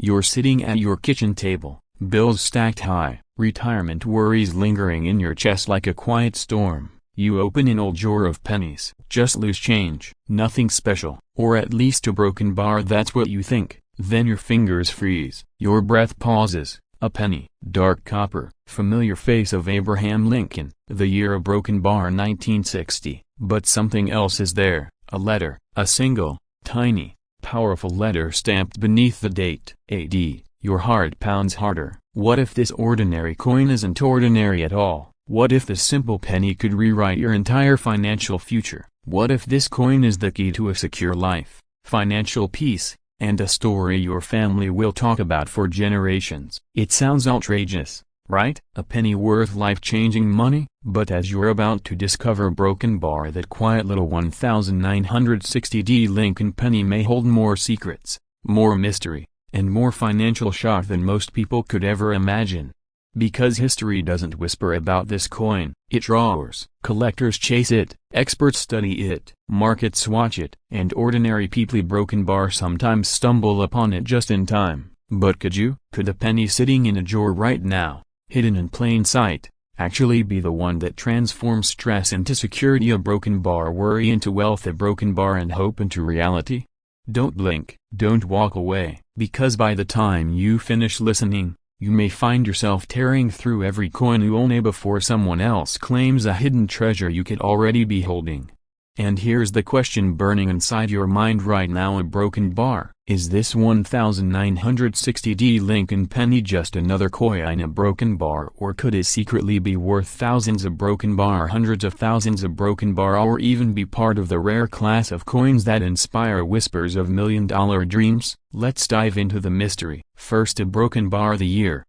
You're sitting at your kitchen table, bills stacked high, retirement worries lingering in your chest like a quiet storm. You open an old drawer of pennies, just loose change, nothing special, or at least a broken bar, that's what you think. Then your fingers freeze, your breath pauses. A penny, dark copper, familiar face of Abraham Lincoln, the year a broken bar 1960, but something else is there, a letter, a single, tiny, powerful letter stamped beneath the date. AD, your heart pounds harder. What if this ordinary coin isn't ordinary at all? What if this simple penny could rewrite your entire financial future? What if this coin is the key to a secure life, financial peace, and a story your family will talk about for generations? It sounds outrageous, right? A penny worth life-changing money? But as you're about to discover broken bar, that quiet little 1960D Lincoln penny may hold more secrets, more mystery, and more financial shock than most people could ever imagine. Because history doesn't whisper about this coin, it roars. Collectors chase it, experts study it, markets watch it, and ordinary people broken bar sometimes stumble upon it just in time. But could you? Could a penny sitting in a drawer right now, hidden in plain sight, actually be the one that transforms stress into security, a broken bar worry into wealth, a broken bar and hope into reality? Don't blink, don't walk away, because by the time you finish listening, you may find yourself tearing through every coin you own before someone else claims a hidden treasure you could already be holding. And here's the question burning inside your mind right now: a broken bar. Is this 1960D Lincoln penny just another coin, a broken bar, or could it secretly be worth thousands of broken bar, hundreds of thousands of broken bar, or even be part of the rare class of coins that inspire whispers of million-dollar dreams? Let's dive into the mystery. First, a broken bar. The year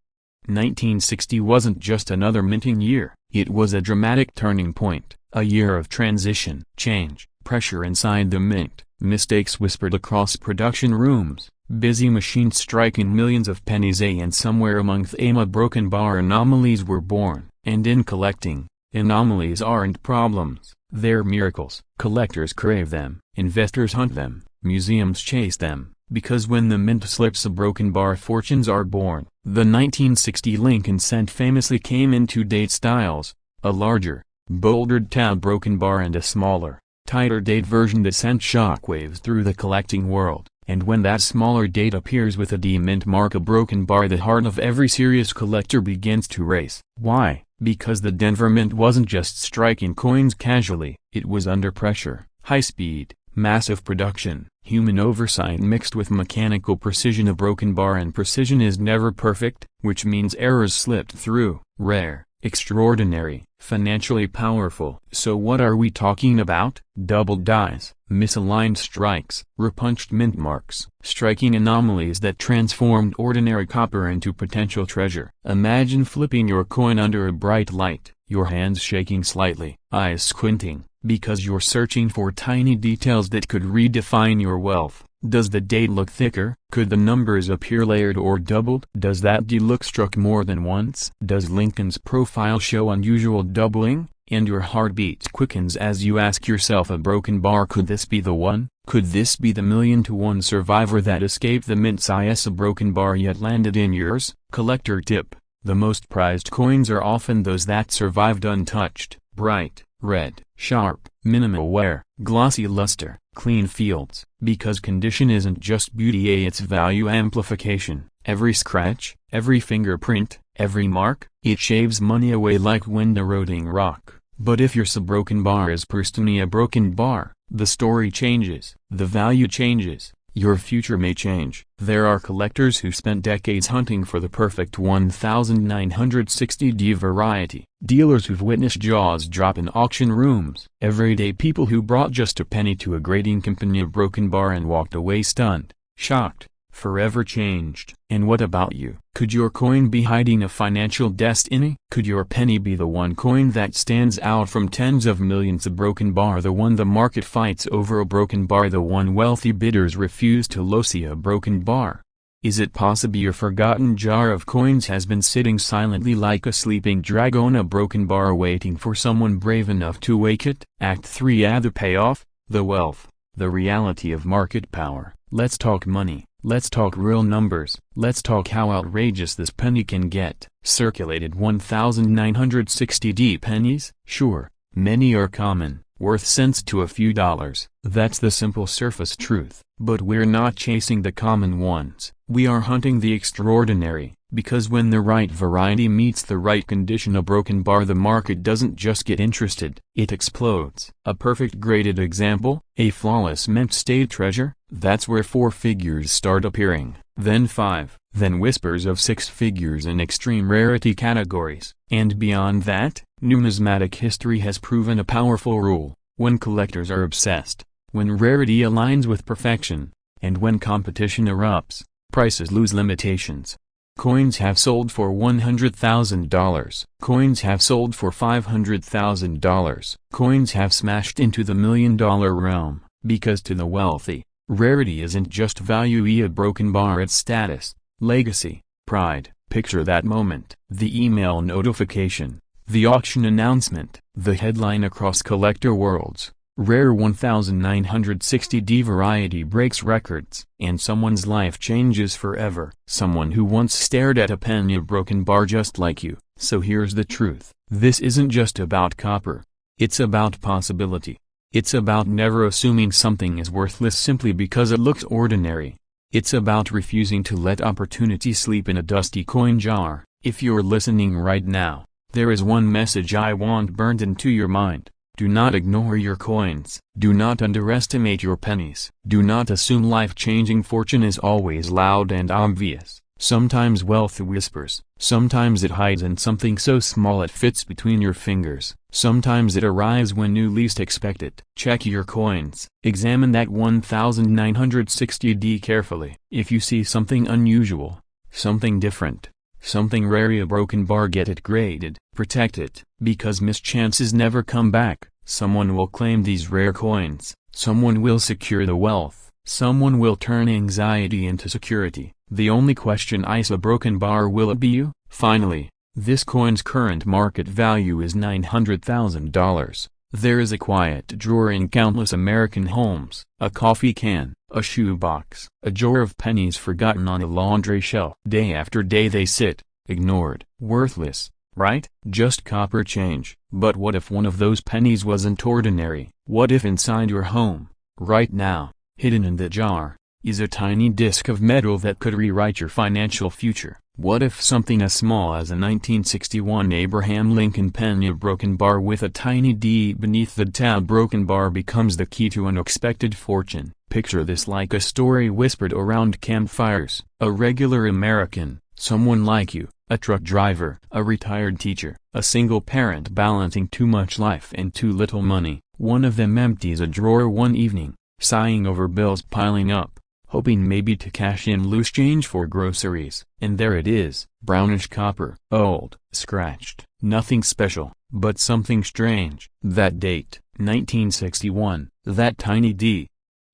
1960 wasn't just another minting year, it was a dramatic turning point, a year of transition, change, pressure inside the mint, mistakes whispered across production rooms, busy machines striking millions of pennies, and somewhere among them a broken bar anomalies were born. And in collecting, anomalies aren't problems, they're miracles. Collectors crave them, investors hunt them, museums chase them. Because when the mint slips, a broken bar, fortunes are born. The 1960 Lincoln cent famously came in two date styles, a larger, bolded tab broken bar and a smaller, tighter date version that sent shockwaves through the collecting world. And when that smaller date appears with a D mint mark, a broken bar, the heart of every serious collector begins to race. Why? Because the Denver Mint wasn't just striking coins casually, it was under pressure, high speed, massive production, human oversight mixed with mechanical precision. A broken bar, and precision is never perfect, which means errors slipped through. Rare, extraordinary, financially powerful. So what are we talking about? Doubled dies, misaligned strikes, repunched mint marks, striking anomalies that transformed ordinary copper into potential treasure. Imagine flipping your coin under a bright light, your hands shaking slightly, eyes squinting, because you're searching for tiny details that could redefine your wealth. Does the date look thicker? Could the numbers appear layered or doubled? Does that D look struck more than once? Does Lincoln's profile show unusual doubling? And your heartbeat quickens as you ask yourself, a broken bar, could this be the one? Could this be the million-to-one survivor that escaped the mint's IS? A broken bar yet landed in yours? Collector tip: the most prized coins are often those that survived untouched. Bright, red, sharp, minimal wear, glossy luster, clean fields. Because condition isn't just beauty, it's value amplification. Every scratch, every fingerprint, every mark, it shaves money away like wind eroding rock. But if your broken bar is pristine, a broken bar, the story changes, the value changes, your future may change. There are collectors who spent decades hunting for the perfect 1960D variety, dealers who've witnessed jaws drop in auction rooms, everyday people who brought just a penny to a grading company, a broken bar, and walked away stunned, shocked, forever changed. And what about you? Could your coin be hiding a financial destiny? Could your penny be the one coin that stands out from tens of millions? A broken bar, the one the market fights over, a broken bar, the one wealthy bidders refuse to lose. A broken bar. Is it possible your forgotten jar of coins has been sitting silently like a sleeping dragon, a broken bar waiting for someone brave enough to wake it? Act 3: the payoff, the wealth, the reality of market power. Let's talk money. Let's talk real numbers. Let's talk how outrageous this penny can get. Circulated 1,960 pennies? Sure, many are common, worth cents to a few dollars. That's the simple surface truth. But we're not chasing the common ones. We are hunting the extraordinary, because when the right variety meets the right condition, a broken bar, the market doesn't just get interested, it explodes. A perfect graded example, a flawless mint state treasure, that's where 4 figures start appearing, then 5, then whispers of 6 figures in extreme rarity categories. And beyond that, numismatic history has proven a powerful rule: when collectors are obsessed, when rarity aligns with perfection, and when competition erupts, prices lose limitations. Coins have sold for $100,000. Coins have sold for $500,000. Coins have smashed into the $1 million realm, because to the wealthy, rarity isn't just value. A broken bar, it's status, legacy, pride. Picture that moment. The email notification, the auction announcement, the headline across collector worlds. Rare 1960D variety breaks records, and someone's life changes forever. Someone who once stared at a penny broken bar just like you. So here's the truth. This isn't just about copper. It's about possibility. It's about never assuming something is worthless simply because it looks ordinary. It's about refusing to let opportunity sleep in a dusty coin jar. If you're listening right now, there is one message I want burned into your mind. Do not ignore your coins. Do not underestimate your pennies. Do not assume life-changing fortune is always loud and obvious. Sometimes wealth whispers. Sometimes it hides in something so small it fits between your fingers. Sometimes it arrives when you least expect it. Check your coins. Examine that 1960D carefully. If you see something unusual, something different, something rare, a broken bar, get it graded. Protect it, because mischances never come back. Someone will claim these rare coins. Someone will secure the wealth. Someone will turn anxiety into security. The only question is, a broken bar, will it be you? Finally, this coin's current market value is $900,000. There is a quiet drawer in countless American homes, a coffee can, a shoebox, a jar of pennies forgotten on a laundry shelf. Day after day they sit, ignored, worthless, right? Just copper change. But what if one of those pennies wasn't ordinary? What if inside your home, right now, hidden in the jar, is a tiny disc of metal that could rewrite your financial future? What if something as small as a 1961 Abraham Lincoln penny, a broken bar with a tiny D beneath the tab, broken bar, becomes the key to unexpected fortune? Picture this like a story whispered around campfires. A regular American, someone like you, a truck driver, a retired teacher, a single parent balancing too much life and too little money. One of them empties a drawer one evening, sighing over bills piling up, hoping maybe to cash in loose change for groceries. And there it is, brownish copper, old, scratched, nothing special, but something strange. That date, 1961, that tiny D.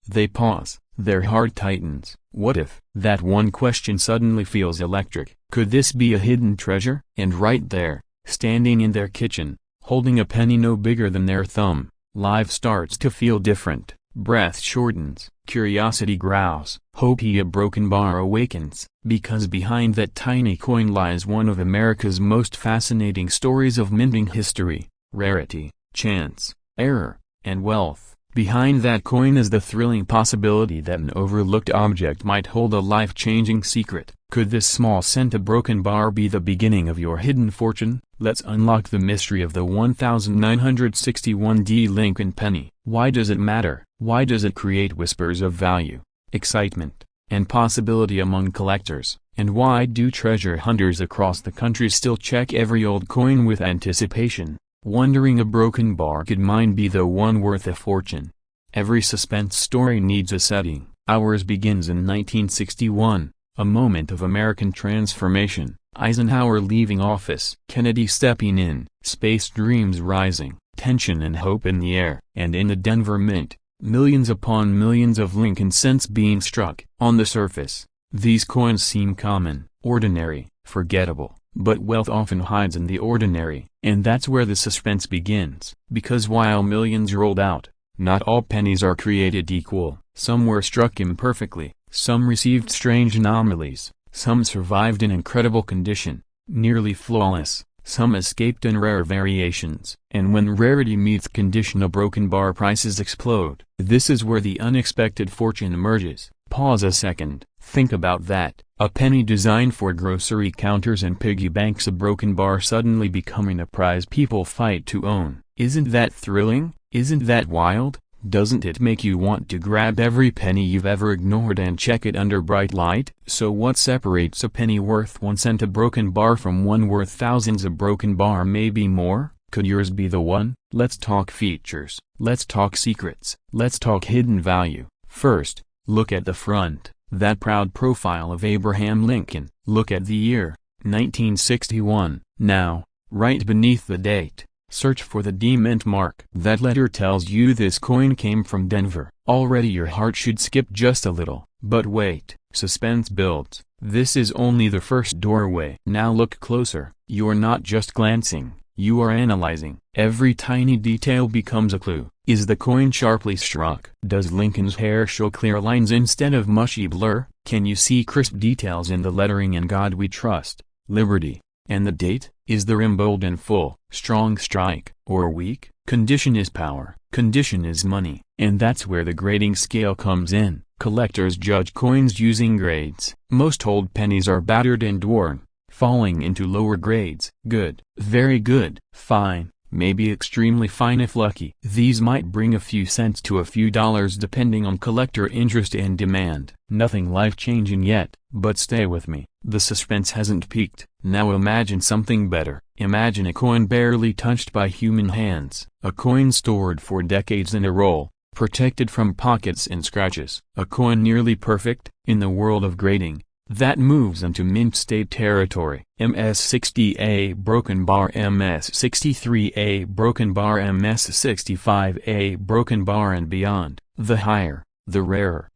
They pause, their heart tightens. What if? That one question suddenly feels electric. Could this be a hidden treasure? And right there, standing in their kitchen, holding a penny no bigger than their thumb, life starts to feel different. Breath shortens, curiosity growls, hope. A broken bar awakens, because behind that tiny coin lies one of America's most fascinating stories of minting history: rarity, chance, error, and wealth. Behind that coin is the thrilling possibility that an overlooked object might hold a life-changing secret. Could this small cent, a broken bar, be the beginning of your hidden fortune? Let's unlock the mystery of the 1961D Lincoln penny. Why does it matter? Why does it create whispers of value, excitement, and possibility among collectors? And why do treasure hunters across the country still check every old coin with anticipation, wondering a broken bar, could mine be the one worth a fortune? Every suspense story needs a setting. Ours begins in 1961, a moment of American transformation. Eisenhower leaving office, Kennedy stepping in, space dreams rising, tension and hope in the air. And in the Denver Mint, millions upon millions of Lincoln cents being struck. On the surface, these coins seem common, ordinary, forgettable. But wealth often hides in the ordinary, and that's where the suspense begins. Because while millions rolled out, not all pennies are created equal. Some were struck imperfectly, Some received strange anomalies, some survived in incredible condition, nearly flawless, some escaped in rare variations, and when rarity meets condition, a broken bar, prices explode. This is where the unexpected fortune emerges. Pause a second, think about that. A penny designed for grocery counters and piggy banks, a broken bar suddenly becoming a prize people fight to own. Isn't that thrilling? Isn't that wild? Doesn't it make you want to grab every penny you've ever ignored and check it under bright light? So what separates a penny worth 1 cent, a broken bar, from one worth thousands? A broken bar may be more. Could yours be the one? Let's talk features. Let's talk secrets. Let's talk hidden value. First, look at the front. That proud profile of Abraham Lincoln. Look at the year, 1961. Now, right beneath the date, search for the D mint mark. That letter tells you this coin came from Denver. Already your heart should skip just a little. But wait, suspense builds. This is only the first doorway. Now look closer. You're not just glancing, you are analyzing. Every tiny detail becomes a clue. Is the coin sharply struck? Does Lincoln's hair show clear lines instead of mushy blur? Can you see crisp details in the lettering "In God We Trust, Liberty"? And the date? Is the rim bold and full, strong strike, or weak? Condition is power. Condition is money. And that's where the grading scale comes in. Collectors judge coins using grades. Most old pennies are battered and worn, falling into lower grades. Good, very good, fine, maybe extremely fine if lucky. These might bring a few cents to a few dollars depending on collector interest and demand. Nothing life-changing yet, but stay with me. The suspense hasn't peaked. Now imagine something better. Imagine a coin barely touched by human hands. A coin stored for decades in a roll, protected from pockets and scratches. A coin nearly perfect. In the world of grading, that moves into mint state territory. MS60A broken bar, MS63A broken bar, MS65A broken bar, and beyond. The higher, the rarer,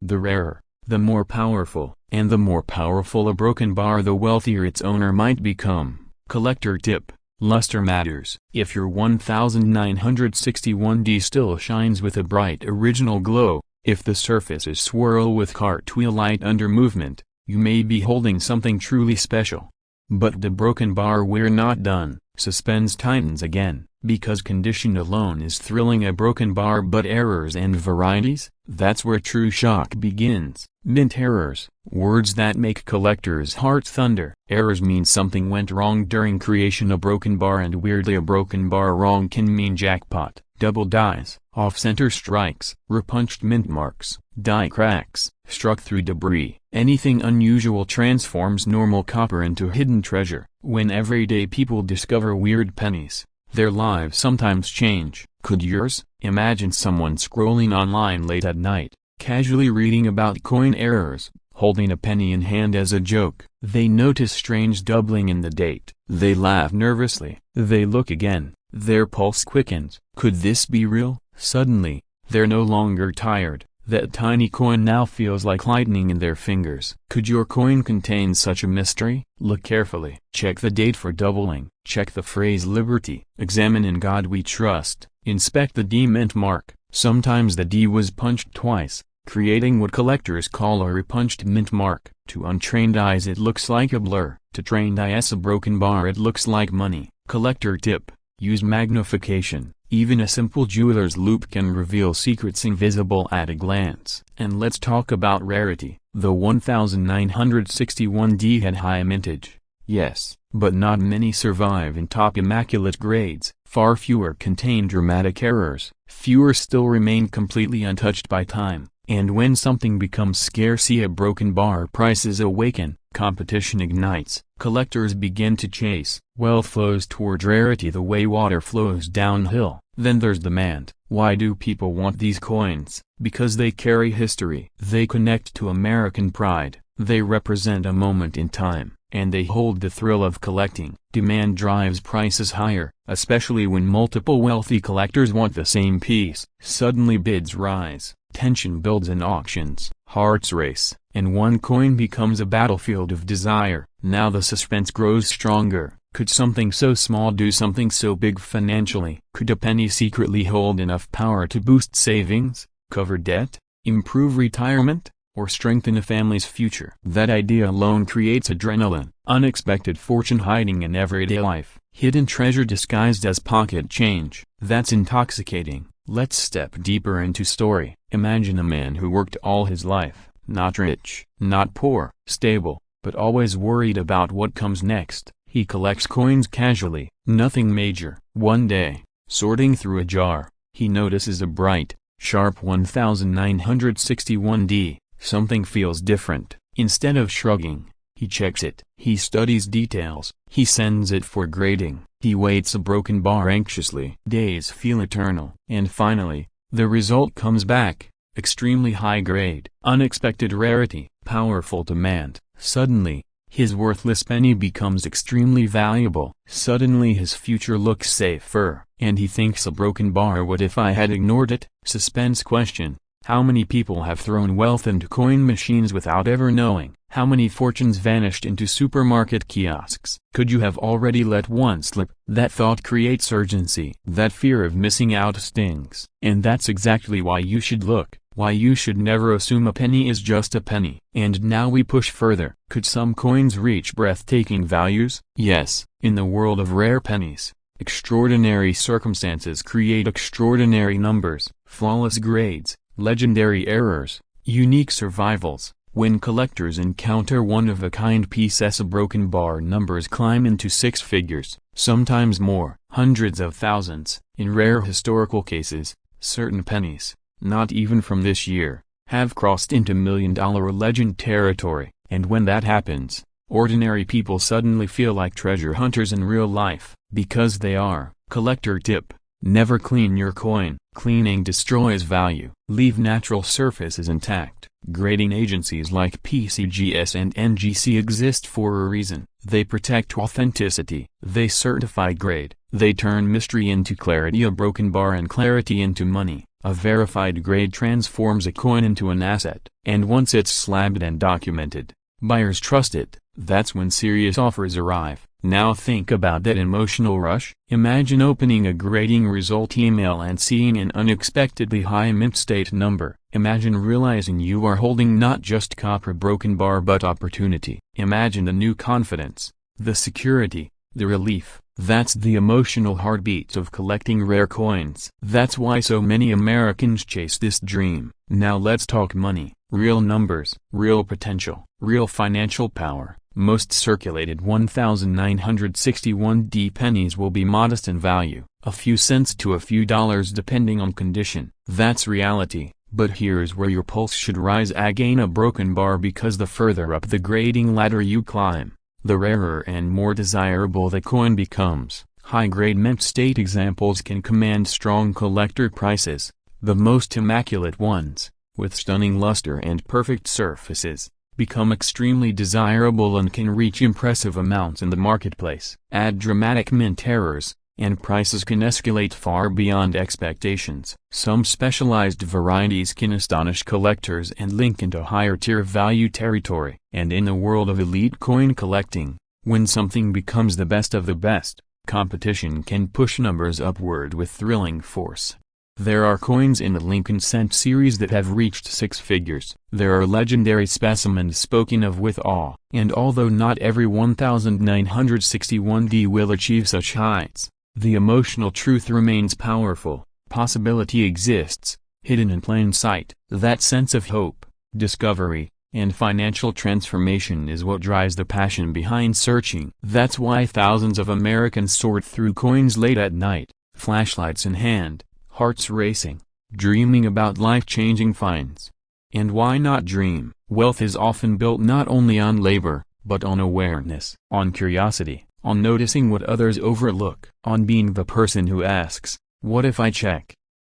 the more powerful, and the more powerful a broken bar, the wealthier its owner might become. Collector tip: luster matters. If your 1961D still shines with a bright original glow, if the surfaces swirl with cartwheel light under movement, you may be holding something truly special. But the broken bar, we're not done. Suspense tightens again, because condition alone is thrilling. A broken bar, but errors and varieties? That's where true shock begins. Mint errors, words that make collectors' hearts thunder. Errors mean something went wrong during creation. A broken bar, and weirdly, a broken bar wrong can mean jackpot, double dies, off-center strikes, repunched mint marks, die cracks, struck through debris. Anything unusual transforms normal copper into hidden treasure. When everyday people discover weird pennies, their lives sometimes change. Could yours? Imagine someone scrolling online late at night, casually reading about coin errors, holding a penny in hand as a joke. They notice strange doubling in the date. They laugh nervously. They look again. Their pulse quickens. Could this be real? Suddenly, they're no longer tired. That tiny coin now feels like lightning in their fingers. Could your coin contain such a mystery? Look carefully. Check the date for doubling. Check the phrase "Liberty." Examine "In God We Trust." Inspect the D mint mark. Sometimes the D was punched twice, creating what collectors call a repunched mint mark. To untrained eyes it looks like a blur. To trained eyes, a broken bar, it looks like money. Collector tip: use magnification. Even a simple jeweler's loupe can reveal secrets invisible at a glance. And let's talk about rarity. The 1961D had high mintage. Yes, but not many survive in top immaculate grades. Far fewer contain dramatic errors. Fewer still remain completely untouched by time. And when something becomes scarce, a broken bar, prices awaken, competition ignites, collectors begin to chase. Wealth flows toward rarity the way water flows downhill. Then there's demand. Why do people want these coins? Because they carry history. They connect to American pride. They represent a moment in time, and they hold the thrill of collecting. Demand drives prices higher, especially when multiple wealthy collectors want the same piece. Suddenly bids rise. Tension builds in auctions, hearts race, and one coin becomes a battlefield of desire. Now the suspense grows stronger. Could something so small do something so big financially? Could a penny secretly hold enough power to boost savings, cover debt, improve retirement? or strengthen a family's future. That idea alone creates adrenaline, unexpected fortune hiding in everyday life, hidden treasure disguised as pocket change. That's intoxicating. Let's step deeper into story. Imagine a man who worked all his life, not rich, not poor, stable, but always worried about what comes next. He collects coins casually, nothing major. One day, sorting through a jar, he notices a bright, sharp 1961D. Something feels different. Instead of shrugging, he checks it. He studies details. He sends it for grading. He weights a broken bar anxiously. Days feel eternal. And finally, the result comes back. Extremely high grade, unexpected rarity, powerful demand. Suddenly, his worthless penny becomes extremely valuable. Suddenly his future looks safer. And he thinks a broken bar, what if I had ignored it? Suspense question. How many people have thrown wealth into coin machines without ever knowing? How many fortunes vanished into supermarket kiosks? Could you have already let one slip? That thought creates urgency. That fear of missing out stings. And that's exactly why you should look. Why you should never assume a penny is just a penny. And now we push further. Could some coins reach breathtaking values? Yes. In the world of rare pennies, extraordinary circumstances create extraordinary numbers, flawless grades, legendary errors, unique survivals. When collectors encounter one-of-a-kind pieces, a broken bar, numbers climb into six figures, sometimes more, hundreds of thousands. In rare historical cases, certain pennies, not even from this year, have crossed into million-dollar legend territory. And when that happens, ordinary people suddenly feel like treasure hunters in real life, because they are. Collector tip: never clean your coin. Cleaning destroys value. Leave natural surfaces intact. Grading agencies like PCGS and NGC exist for a reason. They protect authenticity. They certify grade. They turn mystery into clarity, a broken bar and clarity into money. A verified grade transforms a coin into an asset. And once it's slabbed and documented, buyers trust it. That's when serious offers arrive. Now think about that emotional rush. Imagine opening a grading result email and seeing an unexpectedly high mint state number. Imagine realizing you are holding not just copper broken bar but opportunity. Imagine the new confidence, the security, the relief. That's the emotional heartbeat of collecting rare coins. That's why so many Americans chase this dream. Now let's talk money. Real numbers, real potential, real financial power. Most circulated 1961D pennies will be modest in value, a few cents to a few dollars depending on condition. That's reality. But here's where your pulse should rise again: a broken bar, because the further up the grading ladder you climb, the rarer and more desirable the coin becomes. High-grade mint state examples can command strong collector prices. The most immaculate ones, with stunning luster and perfect surfaces, become extremely desirable and can reach impressive amounts in the marketplace. Add dramatic mint errors, and prices can escalate far beyond expectations. Some specialized varieties can astonish collectors and link into higher tier value territory. And in the world of elite coin collecting, when something becomes the best of the best, competition can push numbers upward with thrilling force. There are coins in the Lincoln Cent series that have reached six figures. There are legendary specimens spoken of with awe. And although not every 1961D will achieve such heights, the emotional truth remains powerful. Possibility exists, hidden in plain sight. That sense of hope, discovery, and financial transformation is what drives the passion behind searching. That's why thousands of Americans sort through coins late at night, flashlights in hand, hearts racing, dreaming about life-changing finds. And why not dream? Wealth is often built not only on labor, but on awareness, on curiosity, on noticing what others overlook, on being the person who asks, "What if I check?"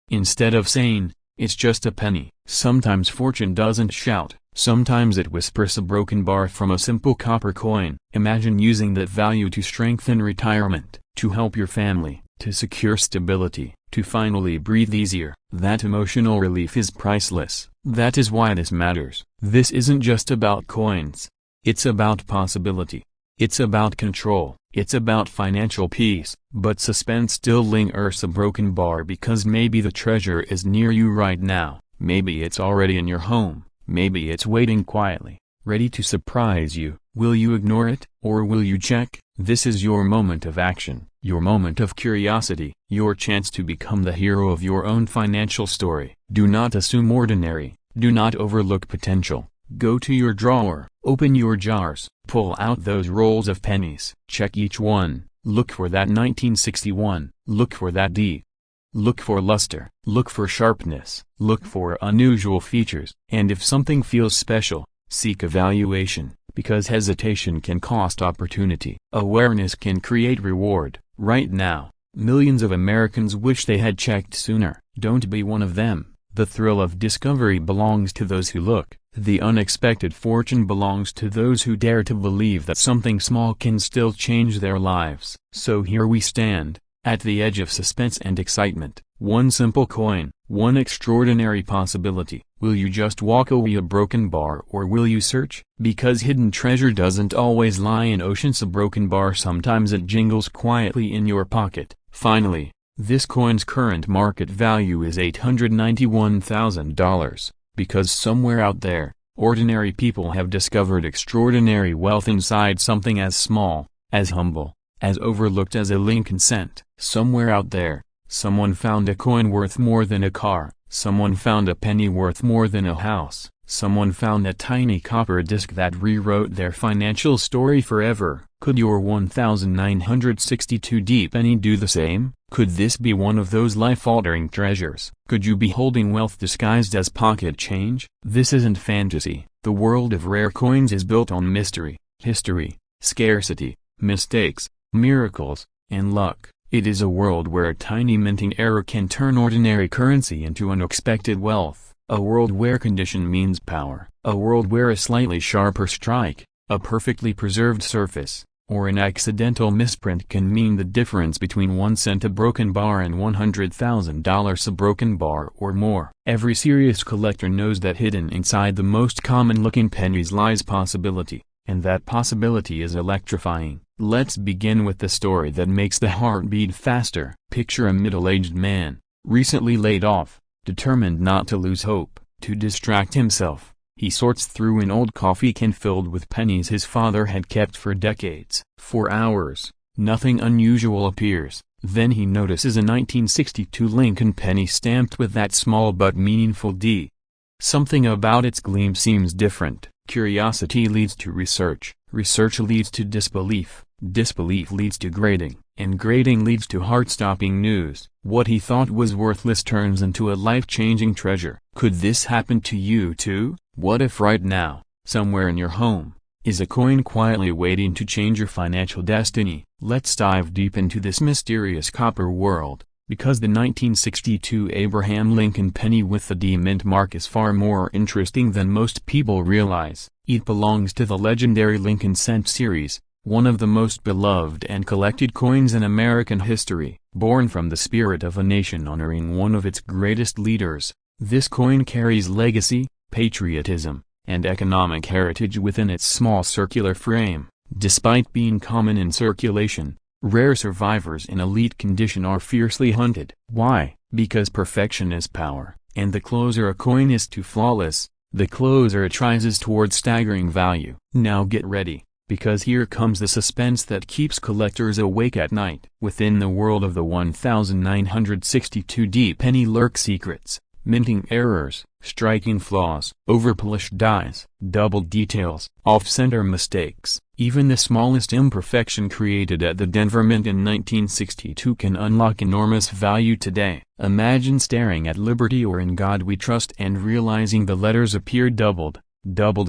instead of saying, "It's just a penny." Sometimes fortune doesn't shout. Sometimes it whispers, a broken bar from a simple copper coin. Imagine using that value to strengthen retirement, to help your family, to secure stability, to finally breathe easier. That emotional relief is priceless. That is why this matters. This isn't just about coins. It's about possibility. It's about control. It's about financial peace. But suspense still lingers, a broken bar, because maybe the treasure is near you right now. Maybe it's already in your home. Maybe it's waiting quietly, ready to surprise you. Will you ignore it, or will you check? This is your moment of action, your moment of curiosity, your chance to become the hero of your own financial story. Do not assume ordinary, do not overlook potential. Go to your drawer, open your jars, pull out those rolls of pennies. Check each one, look for that 1961, look for that D. Look for luster, look for sharpness, look for unusual features, and if something feels special, seek evaluation, because hesitation can cost opportunity. Awareness can create reward. Right now, millions of Americans wish they had checked sooner. Don't be one of them. The thrill of discovery belongs to those who look. The unexpected fortune belongs to those who dare to believe that something small can still change their lives. So here we stand, at the edge of suspense and excitement. One simple coin, one extraordinary possibility. Will you just walk away a broken bar, or will you search? Because hidden treasure doesn't always lie in oceans. A broken bar, sometimes it jingles quietly in your pocket. Finally, this coin's current market value is $891,000, because somewhere out there, ordinary people have discovered extraordinary wealth inside something as small, as humble, as overlooked as a Lincoln cent. Somewhere out there, someone found a coin worth more than a car, someone found a penny worth more than a house, someone found a tiny copper disc that rewrote their financial story forever. Could your 1962D penny do the same? Could this be one of those life-altering treasures? Could you be holding wealth disguised as pocket change? This isn't fantasy. The world of rare coins is built on mystery, history, scarcity, mistakes, miracles, and luck. It is a world where a tiny minting error can turn ordinary currency into unexpected wealth. A world where condition means power. A world where a slightly sharper strike, a perfectly preserved surface, or an accidental misprint can mean the difference between 1 cent a broken bar and $100,000 a broken bar or more. Every serious collector knows that hidden inside the most common-looking pennies lies possibility, and that possibility is electrifying. Let's begin with the story that makes the heart beat faster. Picture a middle-aged man, recently laid off, determined not to lose hope. To distract himself, he sorts through an old coffee can filled with pennies his father had kept for decades. For hours, nothing unusual appears. Then he notices a 1962 Lincoln penny stamped with that small but meaningful D. Something about its gleam seems different. Curiosity leads to research. Research leads to disbelief. Disbelief leads to grading, and grading leads to heart-stopping news. What he thought was worthless turns into a life-changing treasure. Could this happen to you too? What if right now, somewhere in your home, is a coin quietly waiting to change your financial destiny? Let's dive deep into this mysterious copper world, because the 1962 Abraham Lincoln penny with the D mint mark is far more interesting than most people realize. It belongs to the legendary Lincoln cent series, one of the most beloved and collected coins in American history. Born from the spirit of a nation honoring one of its greatest leaders, this coin carries legacy, patriotism, and economic heritage within its small circular frame. Despite being common in circulation, rare survivors in elite condition are fiercely hunted. Why? Because perfection is power, and the closer a coin is to flawless, the closer it rises towards staggering value. Now get ready, because here comes the suspense that keeps collectors awake at night. Within the world of the 1962D penny lurk secrets, minting errors, striking flaws, overpolished dies, doubled details, off-center mistakes. Even the smallest imperfection created at the Denver Mint in 1962 can unlock enormous value today. Imagine staring at Liberty or In God We Trust and realizing the letters appear doubled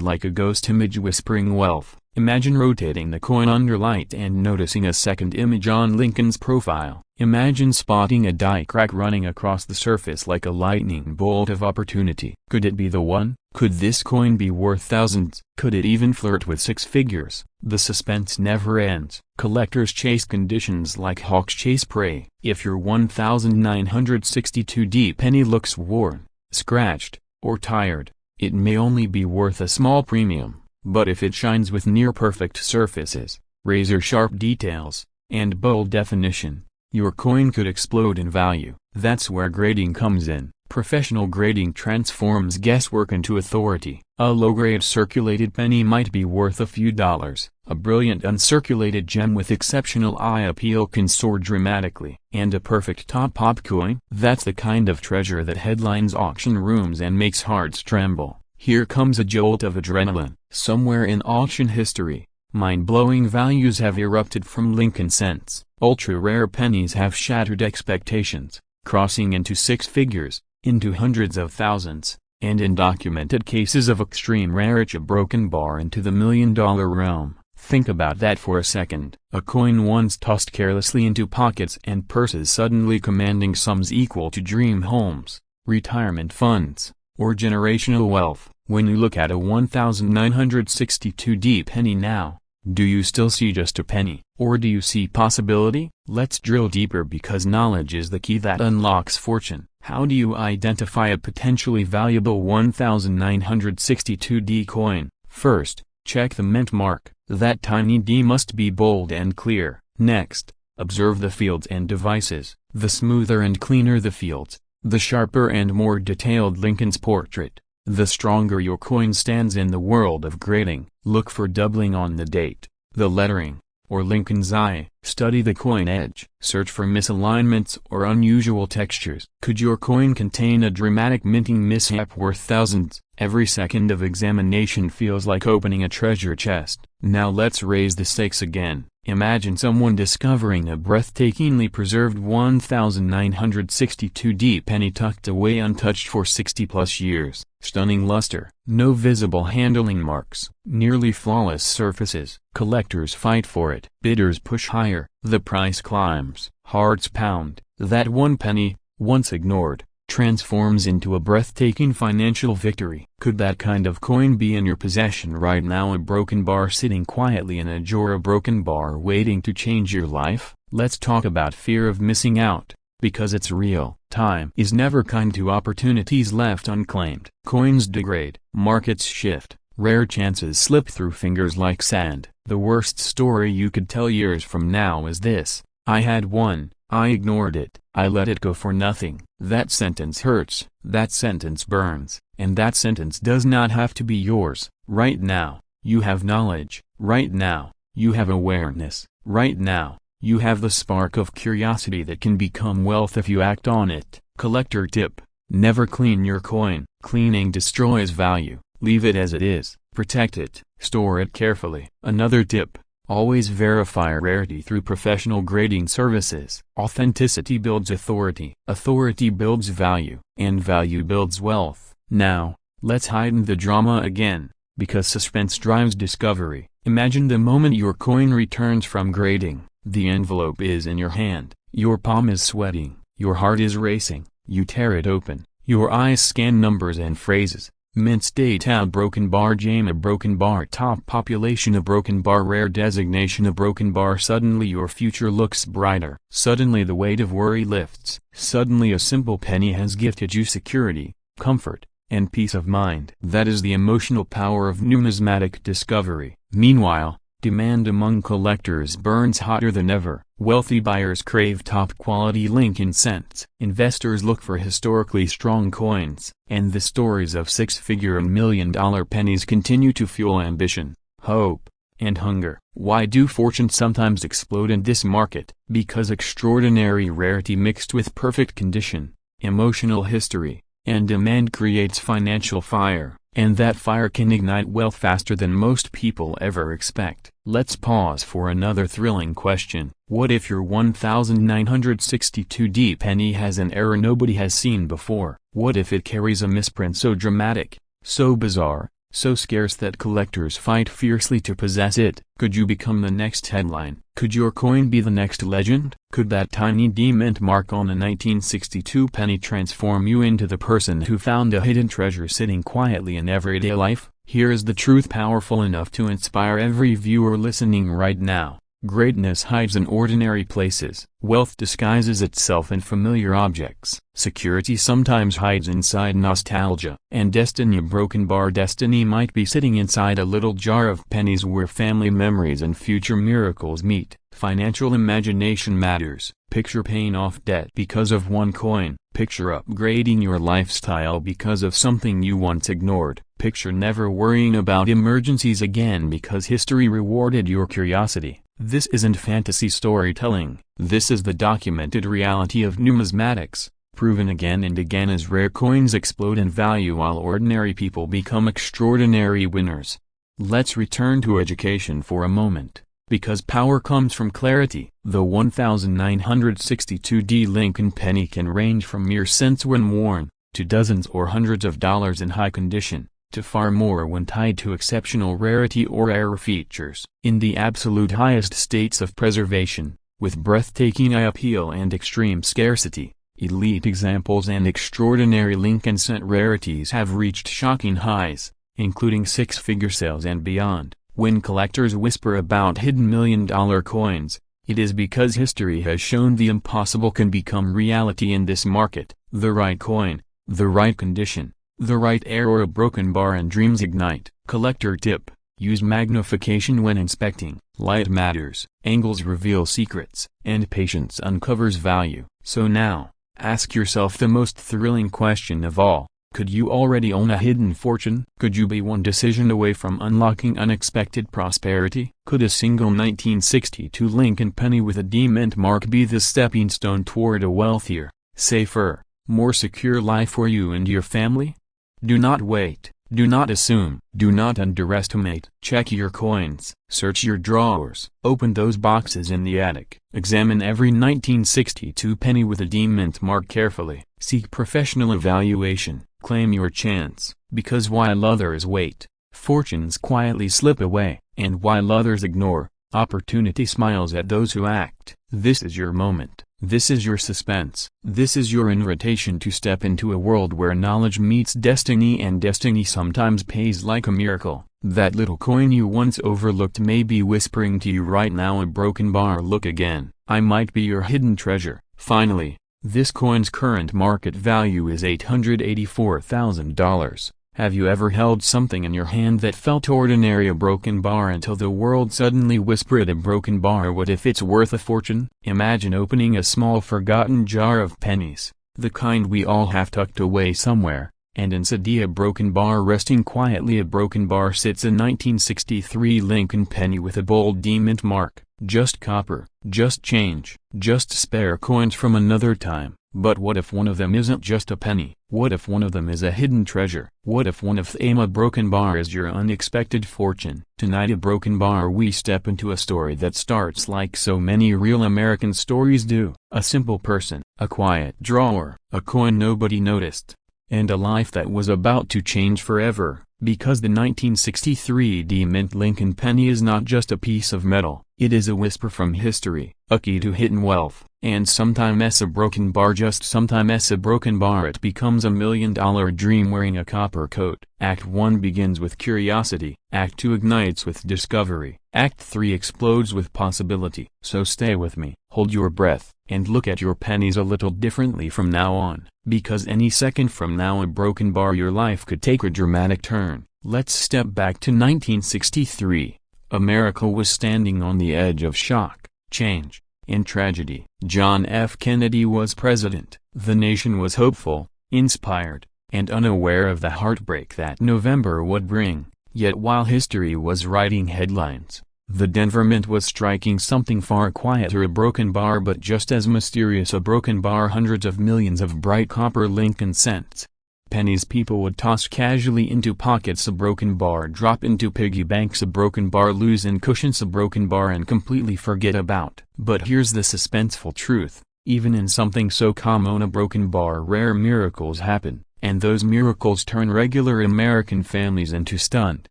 like a ghost image whispering wealth. Imagine rotating the coin under light and noticing a second image on Lincoln's profile. Imagine spotting a die crack running across the surface like a lightning bolt of opportunity. Could it be the one? Could this coin be worth thousands? Could it even flirt with six figures? The suspense never ends. Collectors chase conditions like hawks chase prey. If your 1962D penny looks worn, scratched, or tired, it may only be worth a small premium. But if it shines with near-perfect surfaces, razor-sharp details, and bold definition, your coin could explode in value. That's where grading comes in. Professional grading transforms guesswork into authority. A low-grade circulated penny might be worth a few dollars. A brilliant uncirculated gem with exceptional eye appeal can soar dramatically. And a perfect top-pop coin? That's the kind of treasure that headlines auction rooms and makes hearts tremble. Here comes a jolt of adrenaline. Somewhere in auction history, mind-blowing values have erupted from Lincoln cents. Ultra-rare pennies have shattered expectations, crossing into six figures, into hundreds of thousands, and in documented cases of extreme rarity a broken bar into the million-dollar realm. Think about that for a second. A coin once tossed carelessly into pockets and purses suddenly commanding sums equal to dream homes, retirement funds, or generational wealth. When you look at a 1962D penny now, do you still see just a penny, or do you see possibility? Let's drill deeper because knowledge is the key that unlocks fortune. How do you identify a potentially valuable 1962D coin? First, check the mint mark. That tiny D must be bold and clear. Next, observe the fields and devices. The smoother and cleaner the fields, the sharper and more detailed Lincoln's portrait, the stronger your coin stands in the world of grading. Look for doubling on the date, the lettering, or Lincoln's eye. Study the coin edge. Search for misalignments or unusual textures. Could your coin contain a dramatic minting mishap worth thousands? Every second of examination feels like opening a treasure chest. Now let's raise the stakes again. Imagine someone discovering a breathtakingly preserved 1962D penny tucked away untouched for 60+ years. Stunning luster, no visible handling marks, nearly flawless surfaces. Collectors fight for it. Bidders push higher. The price climbs. Hearts pound. That one penny, once ignored, transforms into a breathtaking financial victory. Could that kind of coin be in your possession right now? A broken bar sitting quietly in a drawer, a broken bar waiting to change your life? Let's talk about fear of missing out, because it's real. Time is never kind to opportunities left unclaimed. Coins degrade, markets shift, rare chances slip through fingers like sand. The worst story you could tell years from now is this: I had one, I ignored it, I let it go for nothing. That sentence hurts, that sentence burns, and that sentence does not have to be yours. Right now, you have knowledge. Right now, you have awareness. Right now, you have the spark of curiosity that can become wealth if you act on it. Collector tip: never clean your coin. Cleaning destroys value. Leave it as it is. Protect it. Store it carefully. Another tip: always verify rarity through professional grading services. Authenticity builds authority. Authority builds value. And value builds wealth. Now, let's heighten the drama again, because suspense drives discovery. Imagine the moment your coin returns from grading. The envelope is in your hand. Your palm is sweating. Your heart is racing. You tear it open. Your eyes scan numbers and phrases. Mint date: a broken bar gem, a broken bar top population, a broken bar rare designation, a broken bar. Suddenly your future looks brighter. Suddenly the weight of worry lifts. Suddenly a simple penny has gifted you security, comfort, and peace of mind. That is the emotional power of numismatic discovery. Meanwhile, demand among collectors burns hotter than ever. Wealthy buyers crave top-quality Lincoln cents. Investors look for historically strong coins. And the stories of six-figure and million-dollar pennies continue to fuel ambition, hope, and hunger. Why do fortunes sometimes explode in this market? Because extraordinary rarity mixed with perfect condition, emotional history, and demand creates financial fire. And that fire can ignite wealth faster than most people ever expect. Let's pause for another thrilling question. What if your 1962D penny has an error nobody has seen before? What if it carries a misprint so dramatic, so bizarre, so scarce that collectors fight fiercely to possess it? Could you become the next headline? Could your coin be the next legend? Could that tiny D mint mark on a 1962 penny transform you into the person who found a hidden treasure sitting quietly in everyday life? Here is the truth powerful enough to inspire every viewer listening right now. Greatness hides in ordinary places. Wealth disguises itself in familiar objects. Security sometimes hides inside nostalgia. And destiny, a broken bar. Destiny might be sitting inside a little jar of pennies where family memories and future miracles meet. Financial imagination matters. Picture paying off debt because of one coin. Picture upgrading your lifestyle because of something you once ignored. Picture never worrying about emergencies again because history rewarded your curiosity. This isn't fantasy storytelling. This is the documented reality of numismatics, proven again and again as rare coins explode in value while ordinary people become extraordinary winners. Let's return to education for a moment. Because power comes from clarity. The 1962 Lincoln penny can range from mere cents when worn, to dozens or hundreds of dollars in high condition, to far more when tied to exceptional rarity or rare features. In the absolute highest states of preservation, with breathtaking eye appeal and extreme scarcity, elite examples and extraordinary Lincoln cent rarities have reached shocking highs, including six-figure sales and beyond. When collectors whisper about hidden million-dollar coins, it is because history has shown the impossible can become reality in this market. The right coin, the right condition, the right air, or a broken bar and dreams ignite. Collector tip: use magnification when inspecting. Light matters, angles reveal secrets, and patience uncovers value. So now, ask yourself the most thrilling question of all. Could you already own a hidden fortune? Could you be one decision away from unlocking unexpected prosperity? Could a single 1962 Lincoln penny with a D-Mint mark be the stepping stone toward a wealthier, safer, more secure life for you and your family? Do not wait. Do not assume. Do not underestimate. Check your coins. Search your drawers. Open those boxes in the attic. Examine every 1962 penny with a D-Mint mark carefully. Seek professional evaluation. Claim your chance, because while others wait, fortunes quietly slip away, and while others ignore, opportunity smiles at those who act. This is your moment. This is your suspense. This is your invitation to step into a world where knowledge meets destiny, and destiny sometimes pays like a miracle. That little coin you once overlooked may be whispering to you right now, a broken bar. Look again. I might be your hidden treasure. Finally, this coin's current market value is $884,000. Have you ever held something in your hand that felt ordinary, a broken bar, until the world suddenly whispered, a broken bar, what if it's worth a fortune? Imagine opening a small forgotten jar of pennies, the kind we all have tucked away somewhere, and inside a broken bar resting quietly. A broken bar sits, a 1963 Lincoln penny with a bold D-Mint mark. Just copper, just change, just spare coins from another time. But what if one of them isn't just a penny? What if one of them is a hidden treasure? What if one of them, a broken bar, is your unexpected fortune? Tonight, a broken bar, we step into a story that starts like so many real American stories do. A simple person, a quiet drawer, a coin nobody noticed, and a life that was about to change forever. Because the 1963 D-Mint Lincoln penny is not just a piece of metal, it is a whisper from history, a key to hidden wealth. And sometimes a broken bar, just sometimes a broken bar, it becomes a $1 million dream wearing a copper coat. Act 1 begins with curiosity, Act 2 ignites with discovery, Act 3 explodes with possibility. So stay with me, hold your breath, and look at your pennies a little differently from now on, because any second from now, a broken bar, your life could take a dramatic turn. Let's step back to 1963. America was standing on the edge of shock, change, and tragedy. John F. Kennedy was president. The nation was hopeful, inspired, and unaware of the heartbreak that November would bring. Yet while history was writing headlines, the Denver Mint was striking something far quieter, a broken bar, but just as mysterious. A broken bar, hundreds of millions of bright copper Lincoln cents. Pennies people would toss casually into pockets, a broken bar drop into piggy banks, a broken bar lose in cushions, a broken bar and completely forget about. But here's the suspenseful truth: even in something so common, a broken bar, rare miracles happen, and those miracles turn regular American families into stunned,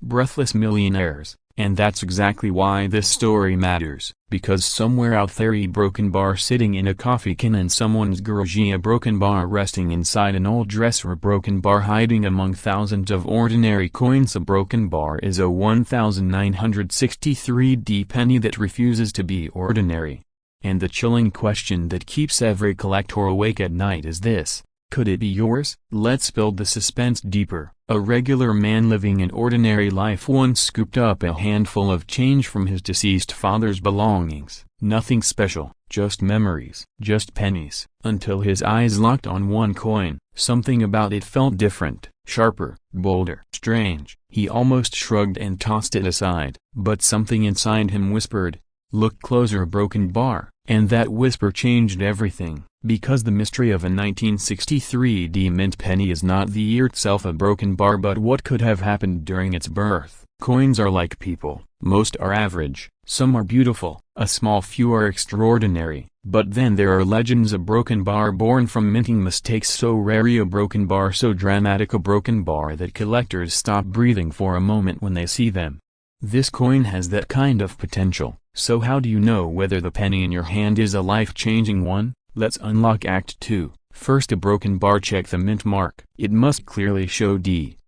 breathless millionaires. And that's exactly why this story matters, because somewhere out there a broken bar sitting in a coffee can in someone's garage, a broken bar resting inside an old dresser, a broken bar hiding among thousands of ordinary coins. A broken bar is a 1963D penny that refuses to be ordinary. And the chilling question that keeps every collector awake at night is this: could it be yours? Let's build the suspense deeper. A regular man living an ordinary life once scooped up a handful of change from his deceased father's belongings. Nothing special, just memories, just pennies, until his eyes locked on one coin. Something about it felt different, sharper, bolder, strange. He almost shrugged and tossed it aside, but something inside him whispered, "Look closer." A broken bar. And that whisper changed everything, because the mystery of a 1963D mint penny is not the year itself, a broken bar, but what could have happened during its birth. Coins are like people. Most are average, some are beautiful, a small few are extraordinary, but then there are legends. A broken bar born from minting mistakes so rare, a broken bar so dramatic, a broken bar that collectors stop breathing for a moment when they see them. This coin has that kind of potential. So how do you know whether the penny in your hand is a life-changing one? Let's unlock Act 2. First, a broken bar. Check the mint mark. It must clearly show D.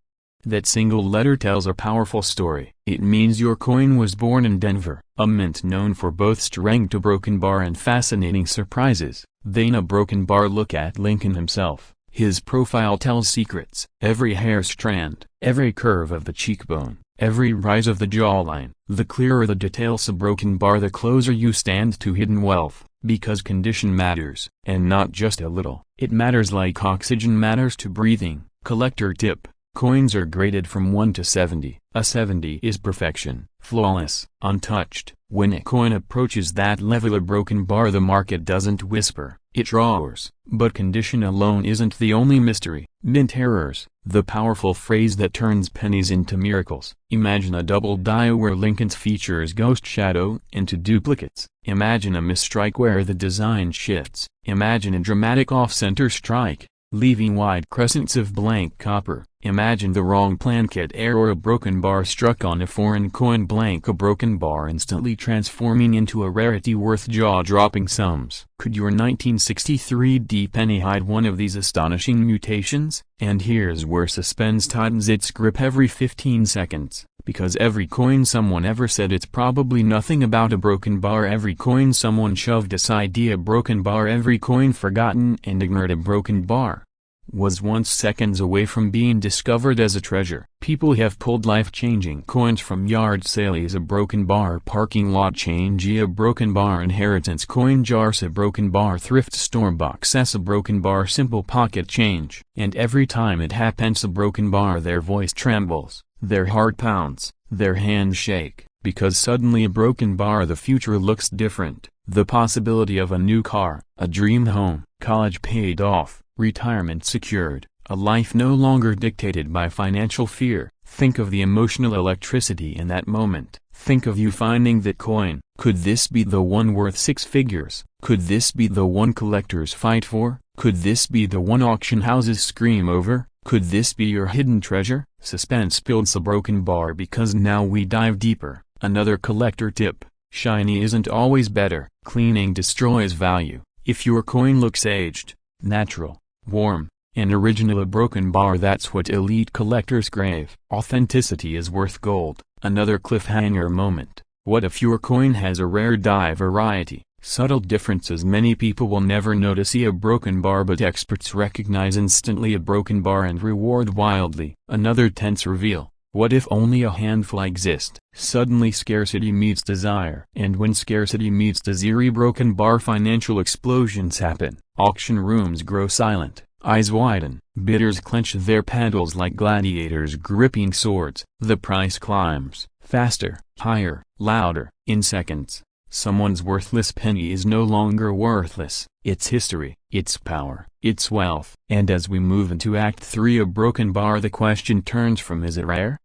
That single letter tells a powerful story. It means your coin was born in Denver, a mint known for both strength. A broken bar and fascinating surprises. Then a broken bar. Look at Lincoln himself. His profile tells secrets. Every hair strand, every curve of the cheekbone, every rise of the jawline. The clearer the details. A broken bar, the closer you stand to hidden wealth, because condition matters, and not just a little. It matters like oxygen matters to breathing. Collector tip: coins are graded from 1 to 70. A 70 is perfection, flawless, untouched. When a coin approaches that level, a broken bar, the market doesn't whisper, it roars. But condition alone isn't the only mystery. Mint errors, the powerful phrase that turns pennies into miracles. Imagine a double die where Lincoln's features ghost shadow into duplicates. Imagine a misstrike where the design shifts. Imagine a dramatic off-center strike, leaving wide crescents of blank copper. Imagine the wrong planchet error, a broken bar struck on a foreign coin blank, a broken bar instantly transforming into a rarity worth jaw-dropping sums. Could your 1963D penny hide one of these astonishing mutations? And here's where suspense tightens its grip every 15 seconds. Because every coin someone ever said it's probably nothing about a broken bar, every coin someone shoved aside a broken bar, every coin forgotten and ignored a broken bar, was once seconds away from being discovered as a treasure. People have pulled life-changing coins from yard sales, a broken bar parking lot change, a broken bar inheritance coin jars, a broken bar thrift store boxes, a broken bar simple pocket change. And every time it happens, a broken bar, their voice trembles, their heart pounds, their hands shake, because suddenly a broken bar, the future looks different. The possibility of a new car, a dream home, college paid off, retirement secured, a life no longer dictated by financial fear. Think of the emotional electricity in that moment. Think of you finding that coin. Could this be the one worth 6 figures? Could this be the one collectors fight for? Could this be the one auction houses scream over? Could this be your hidden treasure? Suspense builds a broken bar, because now we dive deeper. Another collector tip: shiny isn't always better. Cleaning destroys value. If your coin looks aged, natural, warm, and original, a broken bar, that's what elite collectors crave. Authenticity is worth gold. Another cliffhanger moment: what if your coin has a rare die variety? Subtle differences many people will never notice. A broken bar, but experts recognize instantly. A broken bar and reward wildly. Another tense reveal: what if only a handful exist? Suddenly scarcity meets desire. And when scarcity meets desire, broken bar financial explosions happen. Auction rooms grow silent, eyes widen, bidders clench their paddles like gladiators gripping swords. The price climbs, faster, higher, louder. In seconds, someone's worthless penny is no longer worthless. Its history, its power, its wealth. And as we move into Act 3, a broken bar, the question turns from is it rare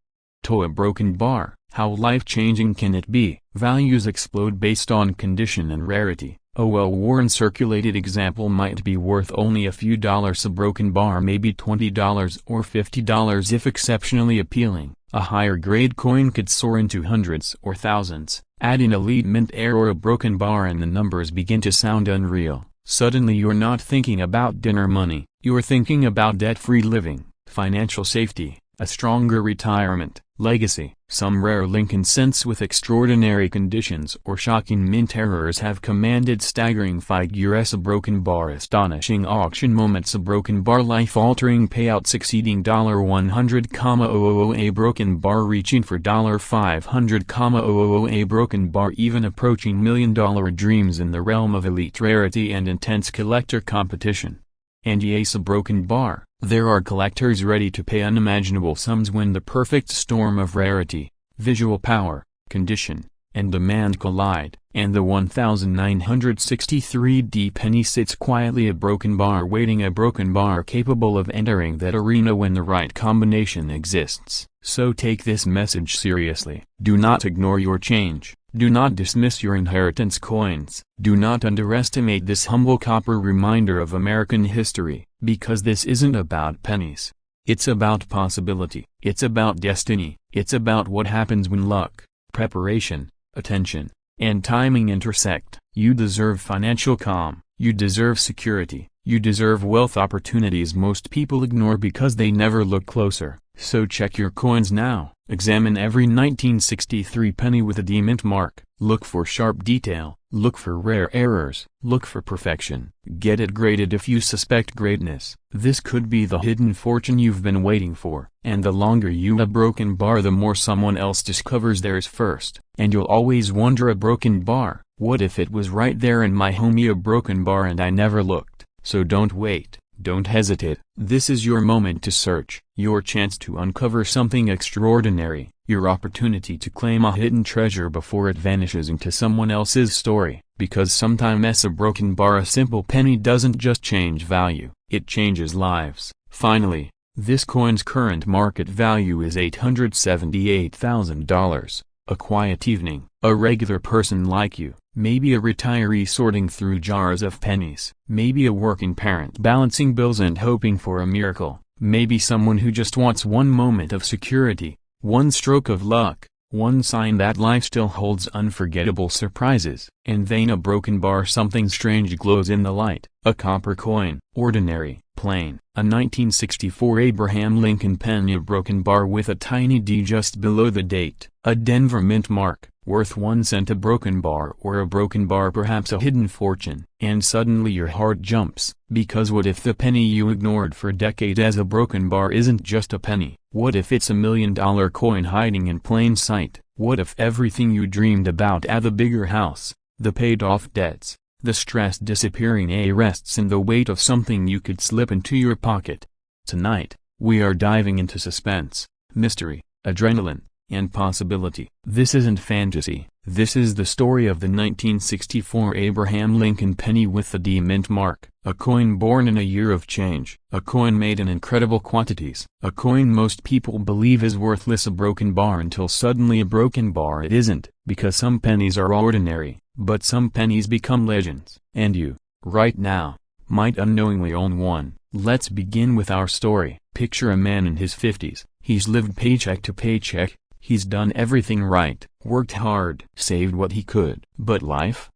to a broken bar. How life-changing can it be? Values explode based on condition and rarity. A well-worn circulated example might be worth only a few dollars. A broken bar may be $20 or $50 if exceptionally appealing. A higher grade coin could soar into hundreds or thousands. Add an elite mint heir or a broken bar and the numbers begin to sound unreal. Suddenly you're not thinking about dinner money, you're thinking about debt-free living, financial safety, a stronger retirement, legacy. Some rare Lincoln cents with extraordinary conditions or shocking mint errors have commanded staggering figures. A broken bar, astonishing auction moments. A broken bar, life-altering payouts exceeding $100,000, a broken bar reaching for $500,000, a broken bar even approaching million-dollar dreams in the realm of elite rarity and intense collector competition. And yes, a broken bar. There are collectors ready to pay unimaginable sums when the perfect storm of rarity, visual power, condition, and demand collide, and the 1963D penny sits quietly, a broken bar waiting, a broken bar capable of entering that arena when the right combination exists. So take this message seriously. Do not ignore your change. Do not dismiss your inheritance coins. Do not underestimate this humble copper reminder of American history, because this isn't about pennies. It's about possibility. It's about destiny. It's about what happens when luck, preparation, attention, and timing intersect. You deserve financial calm. You deserve security. You deserve wealth opportunities most people ignore because they never look closer. So check your coins now. Examine every 1963 penny with a D-mint mark. Look for sharp detail. Look for rare errors. Look for perfection. Get it graded if you suspect greatness. This could be the hidden fortune you've been waiting for. And the longer you a broken bar, the more someone else discovers theirs first. And you'll always wonder, a broken bar, what if it was right there in my home? A broken bar and I never looked. So don't wait. Don't hesitate. This is your moment to search, your chance to uncover something extraordinary, your opportunity to claim a hidden treasure before it vanishes into someone else's story. Because sometimes a broken bar, a simple penny, doesn't just change value, it changes lives. Finally, this coin's current market value is $878,000. A quiet evening, a regular person like you, maybe a retiree sorting through jars of pennies, maybe a working parent balancing bills and hoping for a miracle, maybe someone who just wants one moment of security, one stroke of luck, one sign that life still holds unforgettable surprises. And then a broken bar, something strange glows in the light, a copper coin, ordinary, plain, a 1964 Abraham Lincoln penny, a broken bar with a tiny D just below the date, a Denver mint mark, worth 1 cent. A broken bar, or a broken bar, perhaps a hidden fortune. And suddenly your heart jumps, because what if the penny you ignored for decades as a broken bar isn't just a penny? What if it's $1 million coin hiding in plain sight? What if everything you dreamed about, the bigger house, the paid-off debts, the stress disappearing, rests in the weight of something you could slip into your pocket? Tonight, we are diving into suspense, mystery, adrenaline, and possibility. This isn't fantasy. This is the story of the 1964 Abraham Lincoln penny with the D-mint mark. A coin born in a year of change. A coin made in incredible quantities. A coin most people believe is worthless, a broken bar, until suddenly a broken bar it isn't, because some pennies are ordinary, but some pennies become legends. And you, right now, might unknowingly own one. Let's begin with our story. Picture a man in his 50s. He's lived paycheck to paycheck. He's done everything right, worked hard, saved what he could. But life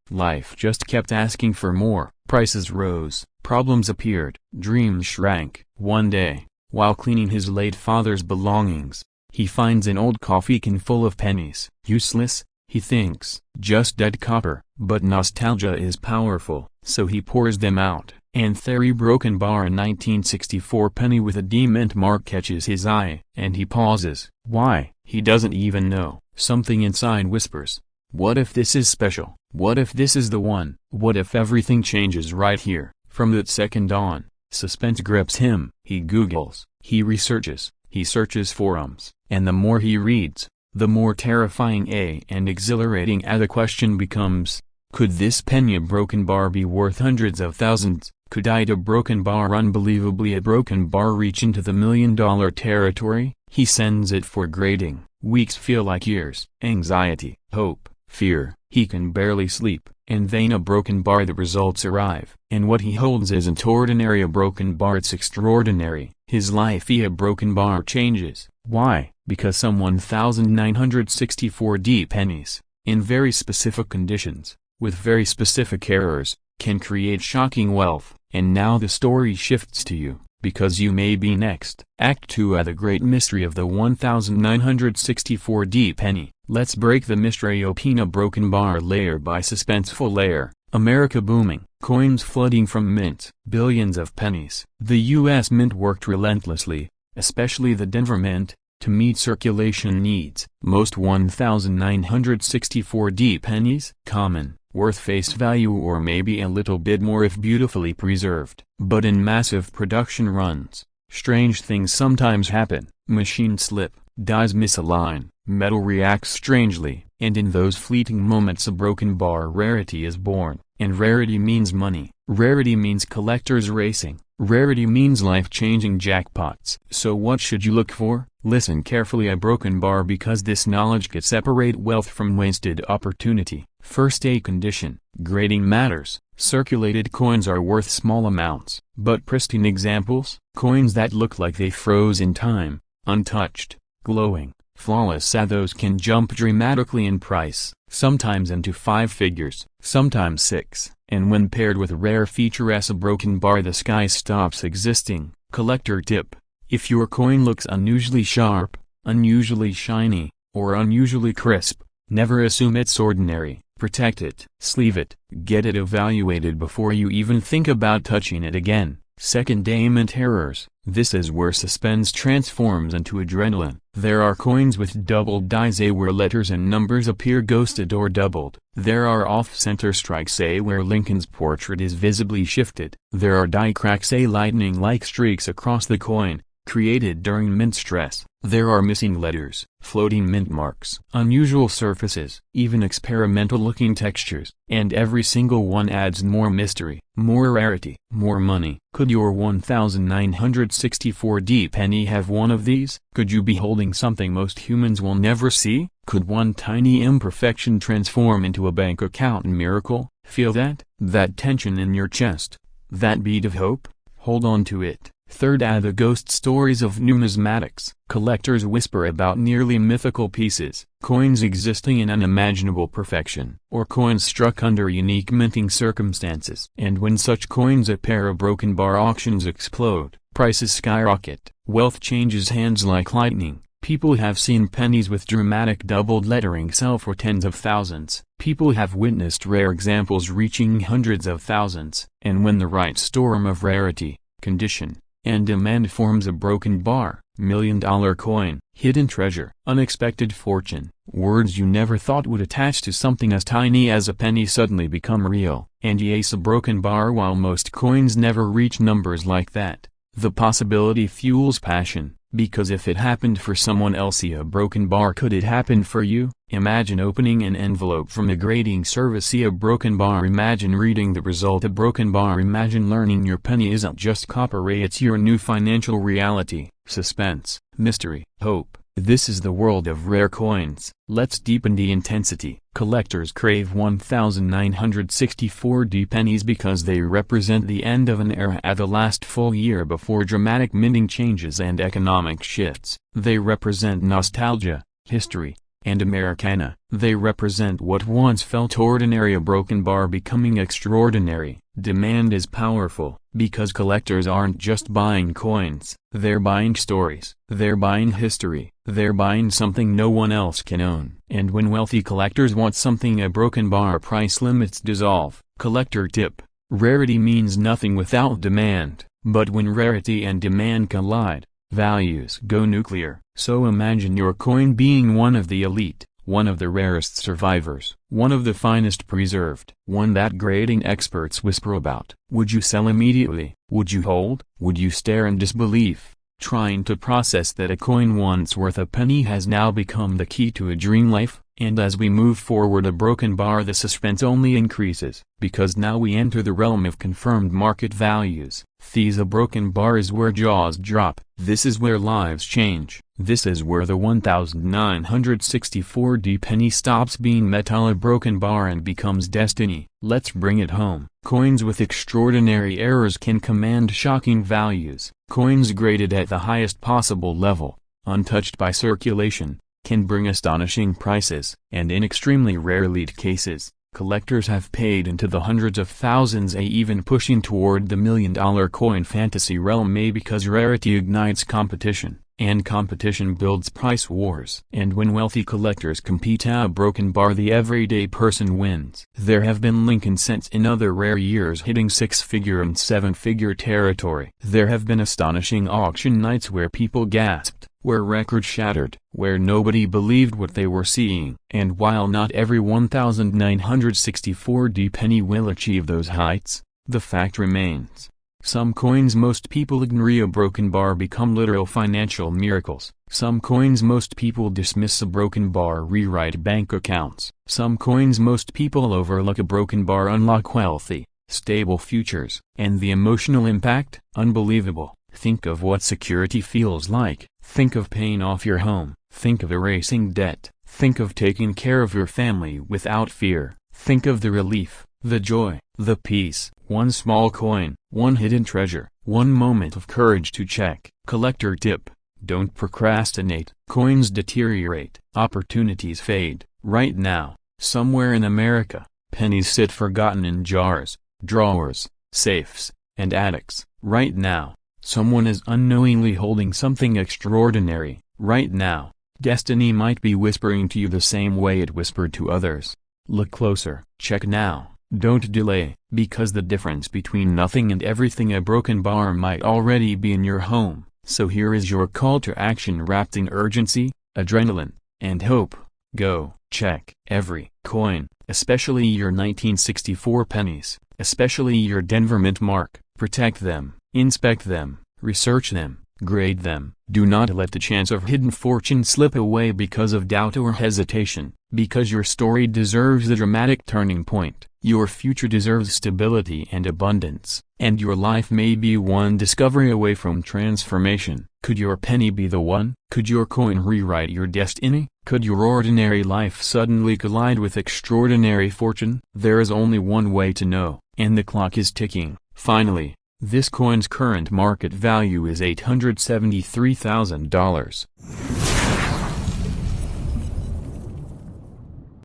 just kept asking for more. Prices rose, problems appeared, dreams shrank. One day, while cleaning his late father's belongings, he finds an old coffee can full of pennies. Useless, he thinks, just dead copper. But nostalgia is powerful, so he pours them out. And the broken bar, a 1964 penny with a D-mint mark, catches his eye, and he pauses. Why? He doesn't even know. Something inside whispers, what if this is special? What if this is the one? What if everything changes right here? From that second on, suspense grips him. He Googles, he researches, he searches forums, and the more he reads, the more terrifying and exhilarating the question becomes. Could this penny, a broken bar, be worth hundreds of thousands? Could a broken bar, unbelievably a broken bar, reach into the $1 million territory? He sends it for grading. Weeks feel like years. Anxiety, hope, fear. He can barely sleep. And then a broken bar, the results arrive. And what he holds isn't ordinary, a broken bar, it's extraordinary. His life, a broken bar, changes. Why? Because some 1964D pennies, in very specific conditions, with very specific errors, can create shocking wealth. And now the story shifts to you, because you may be next. Act 2 The Great Mystery of the 1964D penny. Let's break the mystery. Open a broken bar layer by suspenseful layer. America booming. Coins flooding from mints. Billions of pennies. The U.S. Mint worked relentlessly, especially the Denver Mint, to meet circulation needs. Most 1964D pennies common, worth face value or maybe a little bit more if beautifully preserved. But in massive production runs, strange things sometimes happen. Machines slip, dies misalign, metal reacts strangely, and in those fleeting moments a broken bar rarity is born. And rarity means money. Rarity means collectors racing. Rarity means life-changing jackpots. So what should you look for? Listen carefully. A broken bar, because this knowledge can separate wealth from wasted opportunity. First, a condition. Grading matters. Circulated coins are worth small amounts, but pristine examples, coins that look like they froze in time, untouched, glowing, flawless, those can jump dramatically in price, sometimes into 5 figures, sometimes 6, and when paired with a rare feature as a broken bar, the sky stops existing. Collector tip: if your coin looks unusually sharp, unusually shiny, or unusually crisp, never assume it's ordinary. Protect it, sleeve it, get it evaluated before you even think about touching it again. Second, mint errors. This is where suspense transforms into adrenaline. There are coins with doubled dies, where letters and numbers appear ghosted or doubled. There are off-center strikes, where Lincoln's portrait is visibly shifted. There are die cracks, lightning-like streaks across the coin, created during mint stress. There are missing letters, floating mint marks, unusual surfaces, even experimental-looking textures, and every single one adds more mystery, more rarity, more money. Could your 1964D penny have one of these? Could you be holding something most humans will never see? Could one tiny imperfection transform into a bank account miracle? Feel that? That tension in your chest? That beat of hope? Hold on to it. Third, the ghost stories of numismatics. Collectors whisper about nearly mythical pieces, coins existing in unimaginable perfection, or coins struck under unique minting circumstances. And when such coins appear, broken bar auctions explode, prices skyrocket, wealth changes hands like lightning. People have seen pennies with dramatic doubled lettering sell for tens of thousands. People have witnessed rare examples reaching hundreds of thousands. And when the right storm of rarity, condition, and demand forms, a broken bar, million-dollar coin, hidden treasure, unexpected fortune, words you never thought would attach to something as tiny as a penny suddenly become real. And yes, a broken bar, while most coins never reach numbers like that, the possibility fuels passion, because if it happened for someone else, a broken bar, could it happen for you? Imagine opening an envelope from a grading service, a broken bar. Imagine reading the result, a broken bar. Imagine learning your penny isn't just copper, it's your new financial reality. Suspense, mystery, hope. This is the world of rare coins. Let's deepen the intensity. Collectors crave 1964D pennies because they represent the end of an era, at the last full year before dramatic minting changes and economic shifts. They represent nostalgia, history, and Americana. They represent what once felt ordinary, a broken bar becoming extraordinary. Demand is powerful, because collectors aren't just buying coins, they're buying stories, they're buying history, they're buying something no one else can own. And when wealthy collectors want something, a broken bar, price limits dissolve. Collector tip: rarity means nothing without demand, but when rarity and demand collide, values go nuclear. So imagine your coin being one of the elite, one of the rarest survivors, one of the finest preserved, one that grading experts whisper about. Would you sell immediately? Would you hold? Would you stare in disbelief, trying to process that a coin once worth a penny has now become the key to a dream life? And as we move forward, a broken bar, the suspense only increases, because now we enter the realm of confirmed market values. A broken bar is where jaws drop. This is where lives change. This is where the 1964D penny stops being metal, a broken bar, and becomes destiny. Let's bring it home. Coins with extraordinary errors can command shocking values. Coins graded at the highest possible level, untouched by circulation, can bring astonishing prices. And in extremely rare elite cases, collectors have paid into the hundreds of thousands, even pushing toward the million-dollar coin fantasy realm, because rarity ignites competition, and competition builds price wars. And when wealthy collectors compete, a broken bar, the everyday person wins. There have been Lincoln cents in other rare years hitting six-figure and seven-figure territory. There have been astonishing auction nights where people gasped, where records shattered, where nobody believed what they were seeing. And while not every 1964D penny will achieve those heights, the fact remains: some coins most people ignore a broken bar become literal financial miracles. Some coins most people dismiss a broken bar rewrite bank accounts. Some coins most people overlook a broken bar unlock wealthy, stable futures. And the emotional impact? Unbelievable. Think of what security feels like. Think of paying off your home. Think of erasing debt. Think of taking care of your family without fear. Think of the relief, the joy, the peace. One small coin, one hidden treasure, one moment of courage to check. Collector tip: don't procrastinate. Coins deteriorate, opportunities fade. Right now, somewhere in America, pennies sit forgotten in jars, drawers, safes, and attics. Right now, someone is unknowingly holding something extraordinary. Right now, destiny might be whispering to you the same way it whispered to others. Look closer. Check now. Don't delay, because the difference between nothing and everything, a broken bar, might already be in your home. So here is your call to action wrapped in urgency, adrenaline, and hope. Go, check every coin, especially your 1964 pennies, especially your Denver Mint mark. Protect them, inspect them, research them, grade them. Do not let the chance of hidden fortune slip away because of doubt or hesitation, because your story deserves a dramatic turning point. Your future deserves stability and abundance, and your life may be one discovery away from transformation. Could your penny be the one? Could your coin rewrite your destiny? Could your ordinary life suddenly collide with extraordinary fortune? There is only one way to know, and the clock is ticking. Finally, this coin's current market value is $873,000.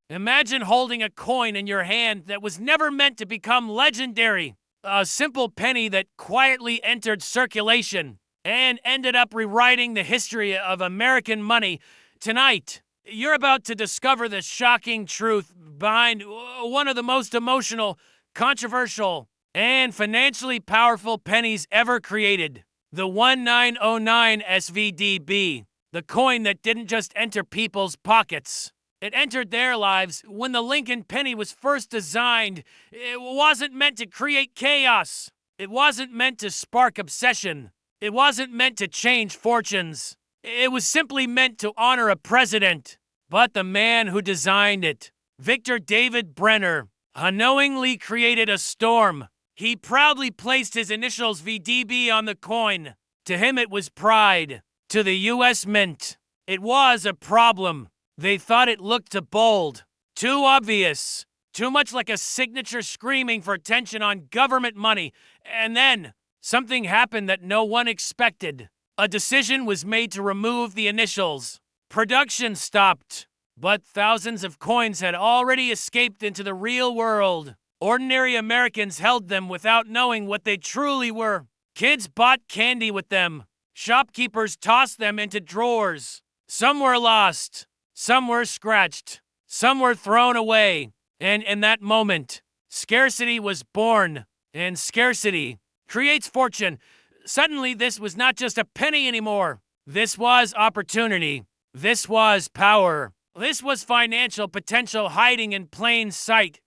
Imagine holding a coin in your hand that was never meant to become legendary. A simple penny that quietly entered circulation and ended up rewriting the history of American money. Tonight, you're about to discover the shocking truth behind one of the most emotional, controversial, and financially powerful pennies ever created. The 1909 SVDB. The coin that didn't just enter people's pockets. It entered their lives. When the Lincoln penny was first designed, it wasn't meant to create chaos. It wasn't meant to spark obsession. It wasn't meant to change fortunes. It was simply meant to honor a president. But the man who designed it, Victor David Brenner, unknowingly created a storm. He proudly placed his initials VDB on the coin. To him it was pride. To the U.S. Mint, it was a problem. They thought it looked too bold, too obvious, too much like a signature screaming for attention on government money. And then, something happened that no one expected. A decision was made to remove the initials. Production stopped, but thousands of coins had already escaped into the real world. Ordinary Americans held them without knowing what they truly were. Kids bought candy with them. Shopkeepers tossed them into drawers. Some were lost. Some were scratched. Some were thrown away. And in that moment, scarcity was born. And scarcity creates fortune. Suddenly, this was not just a penny anymore. This was opportunity. This was power. This was financial potential hiding in plain sight.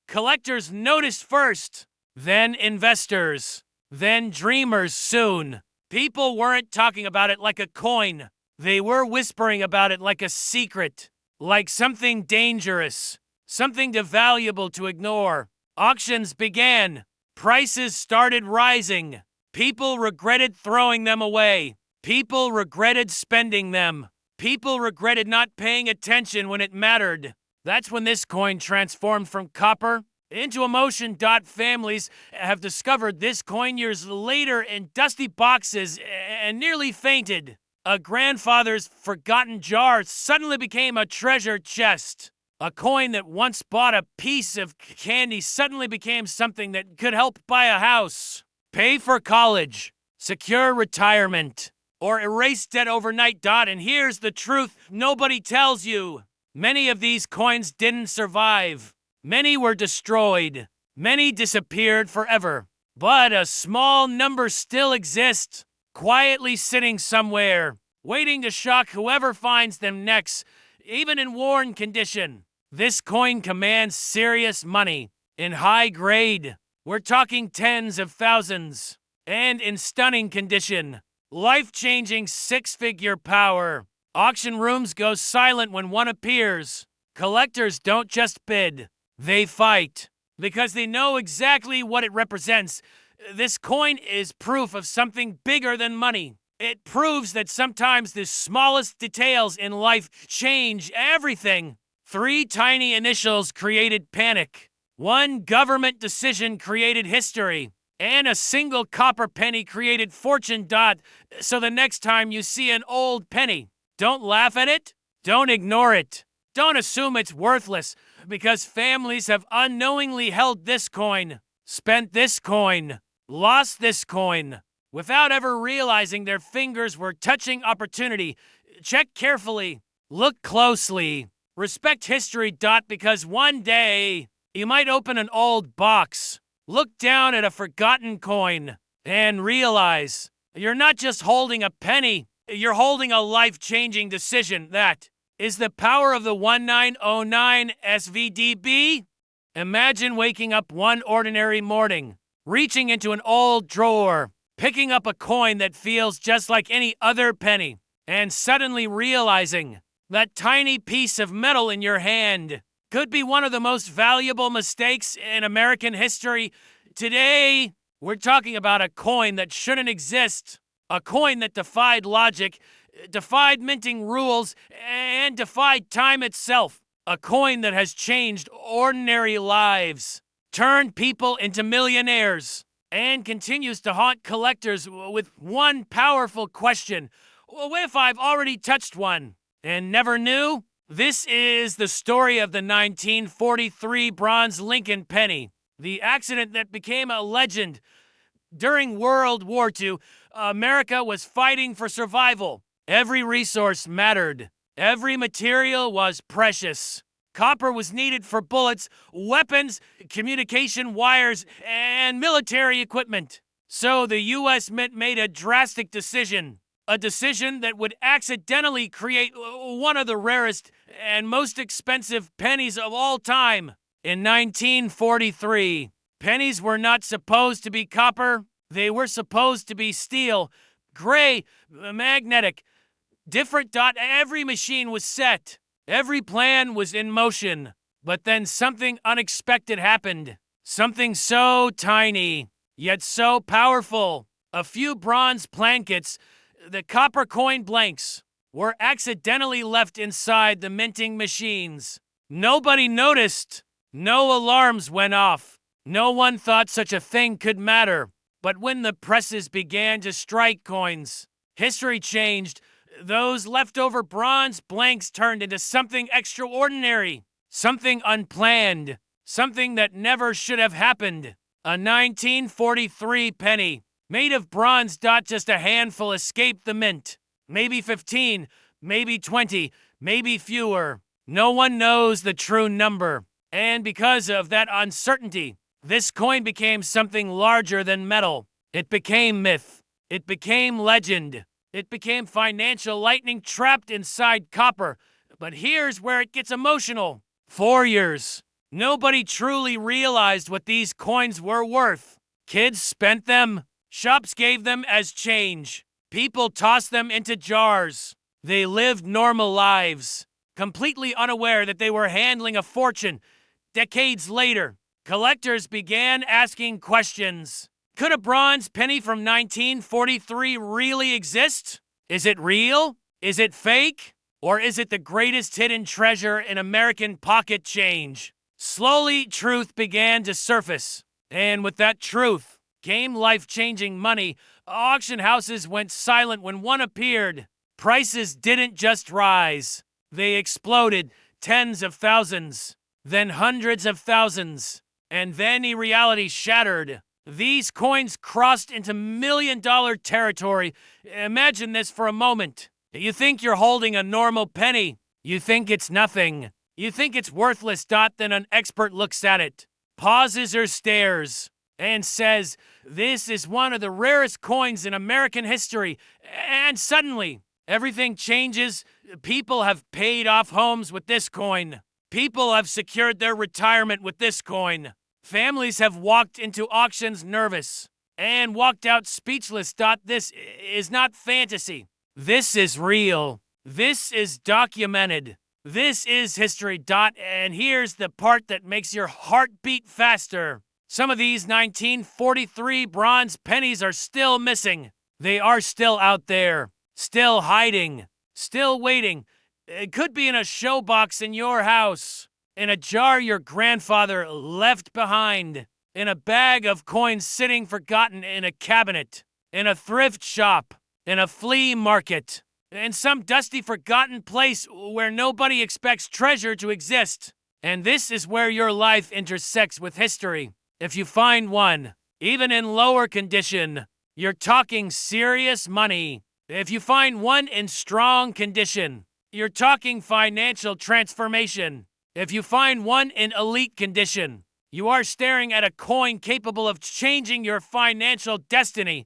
Collectors noticed first, then investors, then dreamers soon. People weren't talking about it like a coin. They were whispering about it like a secret, like something dangerous, something too valuable to ignore. Auctions began. Prices started rising. People regretted throwing them away. People regretted spending them. People regretted not paying attention when it mattered. That's when this coin transformed from copper into emotion. Families have discovered this coin years later in dusty boxes and nearly fainted. A grandfather's forgotten jar suddenly became a treasure chest. A coin that once bought a piece of candy suddenly became something that could help buy a house, pay for college, secure retirement, or erase debt overnight. And here's the truth nobody tells you. Many of these coins didn't survive. Many were destroyed. Many disappeared forever. But a small number still exist, quietly sitting somewhere, waiting to shock whoever finds them next, even in worn condition. This coin commands serious money. In high grade, we're talking tens of thousands. And in stunning condition, life-changing six-figure power. Auction rooms go silent when one appears. Collectors don't just bid, they fight. Because they know exactly what it represents. This coin is proof of something bigger than money. It proves that sometimes the smallest details in life change everything. 3 tiny initials created panic. 1 government decision created history. And a single copper penny created fortune. So the next time you see an old penny, don't laugh at it. Don't ignore it. Don't assume it's worthless, because families have unknowingly held this coin, spent this coin, lost this coin, without ever realizing their fingers were touching opportunity. Check carefully. Look closely. Respect history. Because one day, you might open an old box, look down at a forgotten coin, and realize you're not just holding a penny, you're holding a life-changing decision. That is the power of the 1909 SVDB. Imagine waking up one ordinary morning, reaching into an old drawer, picking up a coin that feels just like any other penny, and suddenly realizing that tiny piece of metal in your hand could be one of the most valuable mistakes in American history. Today, we're talking about a coin that shouldn't exist, a coin that defied logic, defied minting rules, and defied time itself. A coin that has changed ordinary lives, turned people into millionaires, and continues to haunt collectors with one powerful question. What if I've already touched one and never knew? This is the story of the 1943 bronze Lincoln penny, the accident that became a legend. During World War II, America was fighting for survival. Every resource mattered. Every material was precious. Copper was needed for bullets, weapons, communication wires, and military equipment. So the U.S. Mint made a drastic decision. A decision that would accidentally create one of the rarest and most expensive pennies of all time. In 1943, pennies were not supposed to be copper. They were supposed to be steel, gray, magnetic, different. Every machine was set. Every plan was in motion. But then something unexpected happened. Something so tiny, yet so powerful. A few bronze plankets, the copper coin blanks, were accidentally left inside the minting machines. Nobody noticed. No alarms went off. No one thought such a thing could matter. But when the presses began to strike coins, history changed. Those leftover bronze blanks turned into something extraordinary, something unplanned, something that never should have happened. A 1943 penny, made of bronze. Just a handful escaped the mint. Maybe 15, maybe 20, maybe fewer. No one knows the true number. And because of that uncertainty, this coin became something larger than metal. It became myth. It became legend. It became financial lightning trapped inside copper. But here's where it gets emotional. 4 years. Nobody truly realized what these coins were worth. Kids spent them. Shops gave them as change. People tossed them into jars. They lived normal lives, completely unaware that they were handling a fortune. Decades later, collectors began asking questions. Could a bronze penny from 1943 really exist? Is it real? Is it fake? Or is it the greatest hidden treasure in American pocket change? Slowly, truth began to surface. And with that truth came life-changing money. Auction houses went silent when one appeared. Prices didn't just rise. They exploded, tens of thousands, then hundreds of thousands, and then reality shattered. These coins crossed into million-dollar territory. Imagine this for a moment. You think you're holding a normal penny. You think it's nothing. You think it's worthless. Then an expert looks at it, pauses or stares, and says, "This is one of the rarest coins in American history." And suddenly, everything changes. People have paid off homes with this coin. People have secured their retirement with this coin. Families have walked into auctions nervous and walked out speechless. This is not fantasy. This is real. This is documented. This is history. And here's the part that makes your heart beat faster. Some of these 1943 bronze pennies are still missing. They are still out there, still hiding, still waiting. It could be in a show box in your house, in a jar your grandfather left behind, in a bag of coins sitting forgotten in a cabinet, in a thrift shop, in a flea market, in some dusty forgotten place where nobody expects treasure to exist. And this is where your life intersects with history. If you find one, even in lower condition, you're talking serious money. If you find one in strong condition, you're talking financial transformation. If you find one in elite condition, you are staring at a coin capable of changing your financial destiny.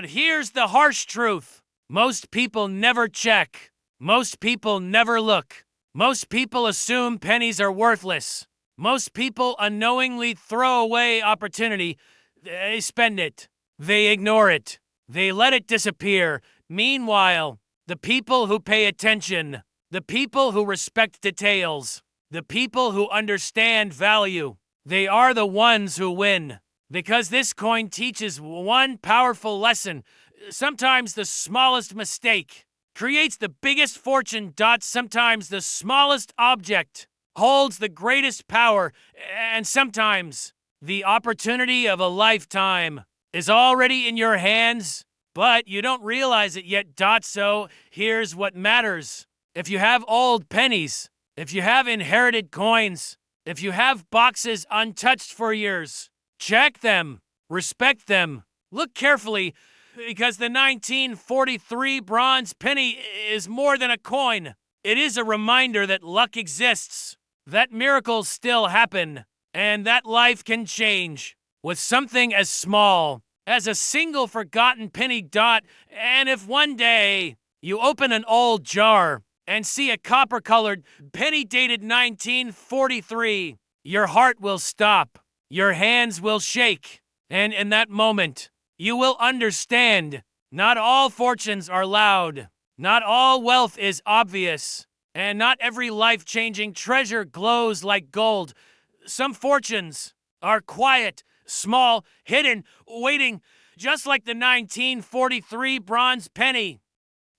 Here's the harsh truth. Most people never check. Most people never look. Most people assume pennies are worthless. Most people unknowingly throw away opportunity. They spend it. They ignore it. They let it disappear. Meanwhile, the people who pay attention, the people who respect details, the people who understand value, they are the ones who win. Because this coin teaches one powerful lesson. Sometimes the smallest mistake creates the biggest fortune. Sometimes the smallest object holds the greatest power, and sometimes the opportunity of a lifetime is already in your hands, but you don't realize it yet. So here's what matters. If you have old pennies, if you have inherited coins, if you have boxes untouched for years, check them, respect them, look carefully, because the 1943 bronze penny is more than a coin. It is a reminder that luck exists, that miracles still happen, and that life can change with something as small as a single forgotten penny. And if one day you open an old jar and see a copper-colored penny dated 1943, your heart will stop, your hands will shake, and in that moment, you will understand not all fortunes are loud, not all wealth is obvious, and not every life-changing treasure glows like gold. Some fortunes are quiet, small, hidden, waiting, just like the 1943 bronze penny.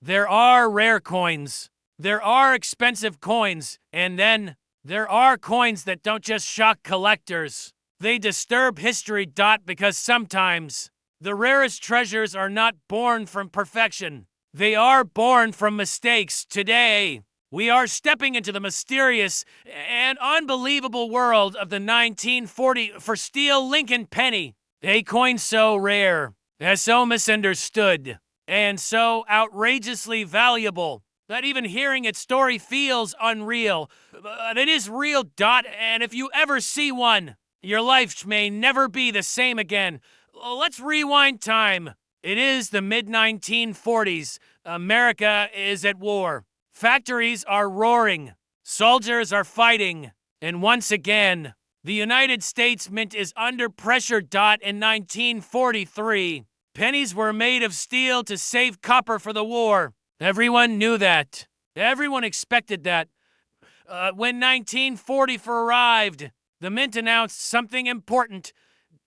There are rare coins. There are expensive coins. And then there are coins that don't just shock collectors. They disturb history. Because sometimes the rarest treasures are not born from perfection. They are born from mistakes. Today, we are stepping into the mysterious and unbelievable world of the 1940 for steel Lincoln penny, a coin so rare, so misunderstood, and so outrageously valuable that even hearing its story feels unreal. But it is real. And if you ever see one, your life may never be the same again. Let's rewind time. It is the mid-1940s. America is at war. Factories are roaring. Soldiers are fighting. And once again, the United States Mint is under pressure. In 1943, pennies were made of steel to save copper for the war. Everyone knew that. Everyone expected that. When 1944 arrived, the Mint announced something important.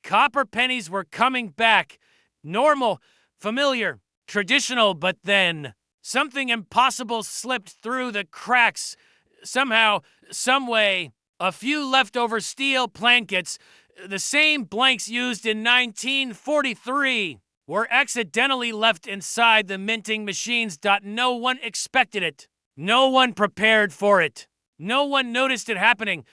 Copper pennies were coming back. Normal, familiar, traditional, but then something impossible slipped through the cracks. Somehow, someway, a few leftover steel blankets, the same blanks used in 1943, were accidentally left inside the minting machines. No one expected it. No one prepared for it. No one noticed it happening.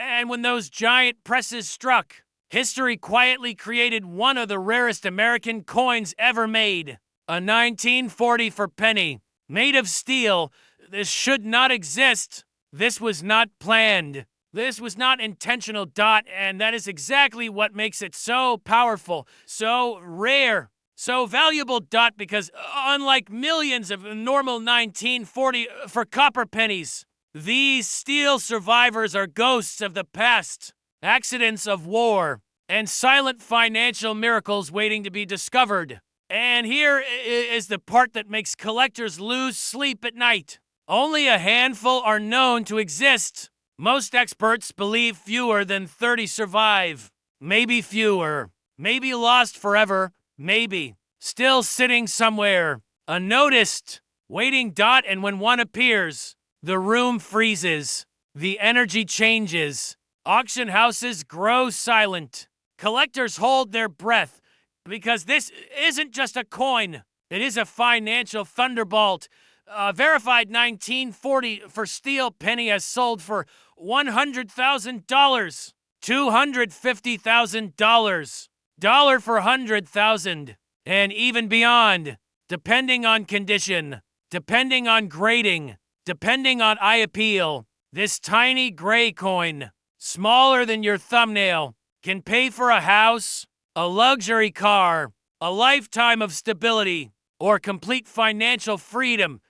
And when those giant presses struck, history quietly created one of the rarest American coins ever made. A 1940 for penny, made of steel. This should not exist. This was not planned. This was not intentional. And that is exactly what makes it so powerful, so rare, so valuable. Because unlike millions of normal 1940 for copper pennies, these steel survivors are ghosts of the past, accidents of war, and silent financial miracles waiting to be discovered. And here is the part that makes collectors lose sleep at night. Only a handful are known to exist. Most experts believe fewer than 30 survive. Maybe fewer. Maybe lost forever. Maybe still sitting somewhere, unnoticed, waiting. And when one appears, the room freezes. The energy changes. Auction houses grow silent. Collectors hold their breath because this isn't just a coin. It is a financial thunderbolt. A verified 1940 for steel penny has sold for $100,000, $250,000, dollar for 100,000, and even beyond, depending on condition, depending on grading, depending on eye appeal. This tiny gray coin, smaller than your thumbnail, can pay for a house, a luxury car, a lifetime of stability, or complete financial freedom.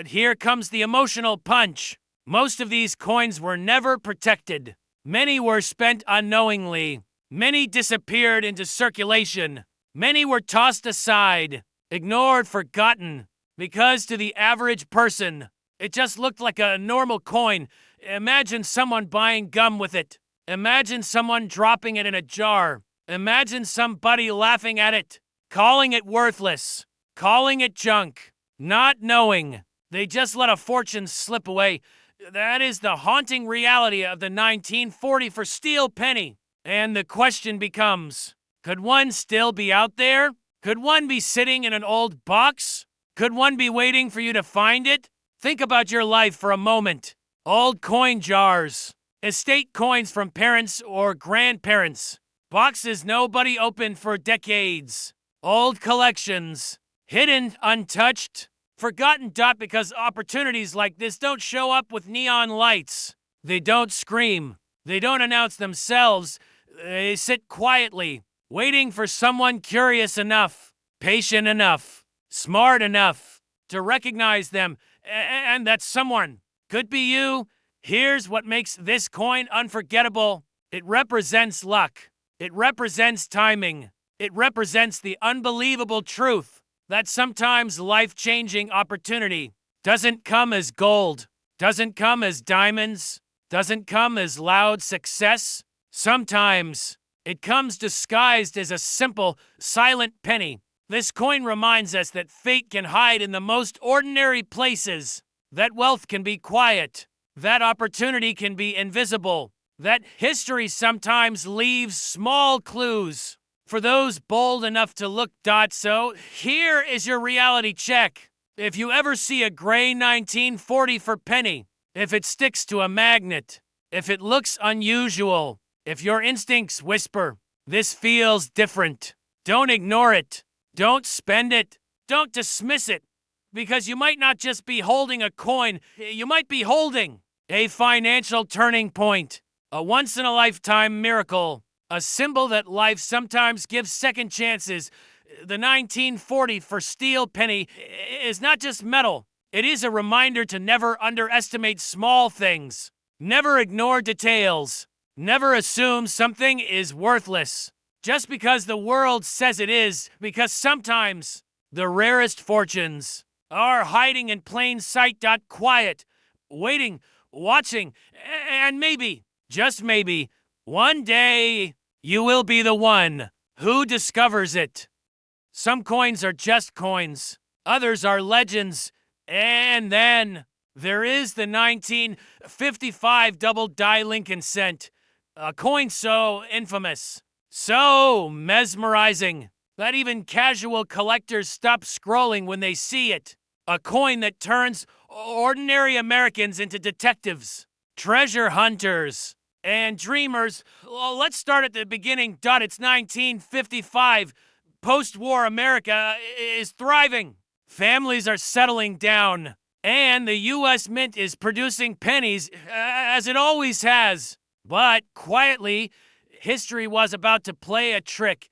Here comes the emotional punch. Most of these coins were never protected. Many were spent unknowingly. Many disappeared into circulation. Many were tossed aside, ignored, forgotten, because to the average person, it just looked like a normal coin. Imagine someone buying gum with it. Imagine someone dropping it in a jar. Imagine somebody laughing at it, calling it worthless, calling it junk, not knowing. They just let a fortune slip away. That is the haunting reality of the 1940 for steel penny. And the question becomes, could one still be out there? Could one be sitting in an old box? Could one be waiting for you to find it? Think about your life for a moment. Old coin jars, estate coins from parents or grandparents, boxes nobody opened for decades, old collections, hidden, untouched, forgotten. Because opportunities like this don't show up with neon lights. They don't scream. They don't announce themselves. They sit quietly, waiting for someone curious enough, patient enough, smart enough to recognize them. And that someone could be you. Here's what makes this coin unforgettable. It represents luck. It represents timing. It represents the unbelievable truth that sometimes life-changing opportunity doesn't come as gold, doesn't come as diamonds, doesn't come as loud success. Sometimes it comes disguised as a simple, silent penny. This coin reminds us that fate can hide in the most ordinary places, that wealth can be quiet, that opportunity can be invisible, that history sometimes leaves small clues for those bold enough to look. So here is your reality check. If you ever see a gray 1940 for penny, if it sticks to a magnet, if it looks unusual, if your instincts whisper, this feels different, don't ignore it. Don't spend it. Don't dismiss it. Because you might not just be holding a coin, you might be holding a financial turning point, a once-in-a-lifetime miracle, a symbol that life sometimes gives second chances. The 1940 for steel penny is not just metal. It is a reminder to never underestimate small things, never ignore details, never assume something is worthless just because the world says it is, because sometimes the rarest fortunes are hiding in plain sight. Quiet, waiting, watching, and maybe, just maybe, one day you will be the one who discovers it. Some coins are just coins, others are legends, and then there is the 1955 double-die Lincoln cent, a coin so infamous, so mesmerizing, that even casual collectors stop scrolling when they see it. A coin that turns ordinary Americans into detectives, treasure hunters, and dreamers. Well, let's start at the beginning. It's 1955. Post-war America is thriving. Families are settling down. And the U.S. Mint is producing pennies, as it always has. But quietly, history was about to play a trick.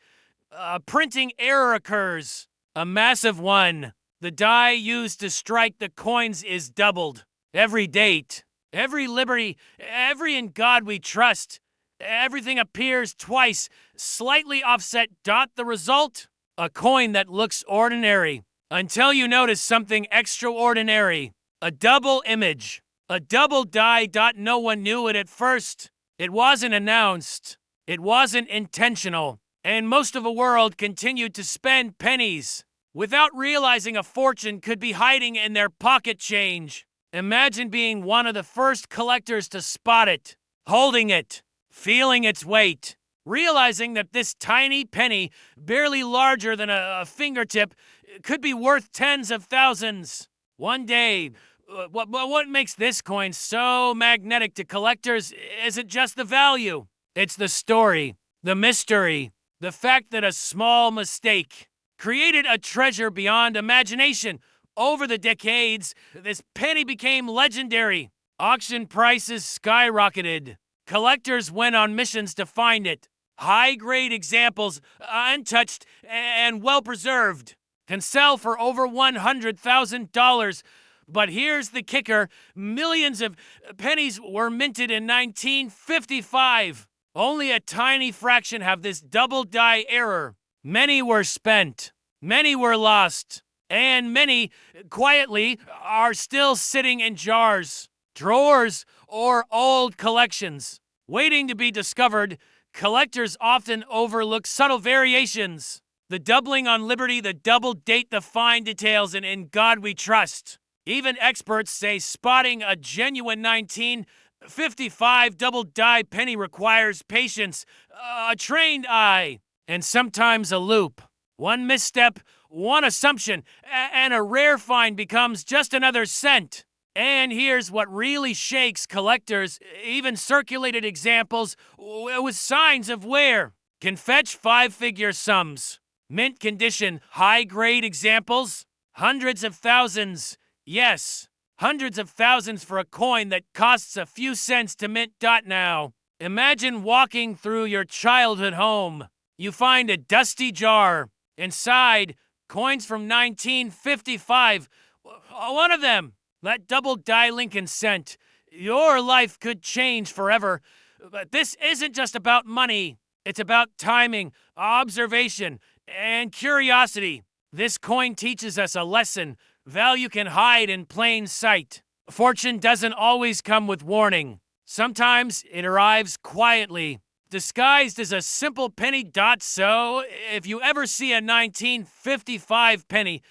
A printing error occurs. A massive one. The die used to strike the coins is doubled. Every date, every liberty, every in God we trust. Everything appears twice, slightly offset. The result? A coin that looks ordinary. Until you notice something extraordinary. A double image. A double die. No one knew it at first. It wasn't announced. It wasn't intentional. And most of the world continued to spend pennies without realizing a fortune could be hiding in their pocket change. Imagine being one of the first collectors to spot it, holding it, feeling its weight, realizing that this tiny penny, barely larger than a fingertip, could be worth tens of thousands. One day, what makes this coin so magnetic to collectors isn't just the value. It's the story, the mystery, the fact that a small mistake created a treasure beyond imagination. Over the decades, this penny became legendary. Auction prices skyrocketed. Collectors went on missions to find it. High-grade examples, untouched and well-preserved, can sell for over $100,000. But here's the kicker. Millions of pennies were minted in 1955. Only a tiny fraction have this double die error. Many were spent. Many were lost. And many, quietly, are still sitting in jars, drawers, or old collections. Waiting to be discovered, collectors often overlook subtle variations. The doubling on liberty, the double date, the fine details, and in God we trust. Even experts say spotting a genuine 1955 double die penny requires patience, a trained eye, and sometimes a loop. One misstep, one assumption, and a rare find becomes just another cent. And here's what really shakes collectors. Even circulated examples with signs of wear can fetch five-figure sums. Mint condition, high-grade examples, hundreds of thousands. Yes, hundreds of thousands for a coin that costs a few cents to mint. Now, imagine walking through your childhood home. You find a dusty jar. Inside, coins from 1955. One of them, that double die Lincoln cent. Your life could change forever. But this isn't just about money. It's about timing, observation, and curiosity. This coin teaches us a lesson. Value can hide in plain sight. Fortune doesn't always come with warning. Sometimes it arrives quietly, disguised as a simple penny. So, if you ever see a 1955 penny,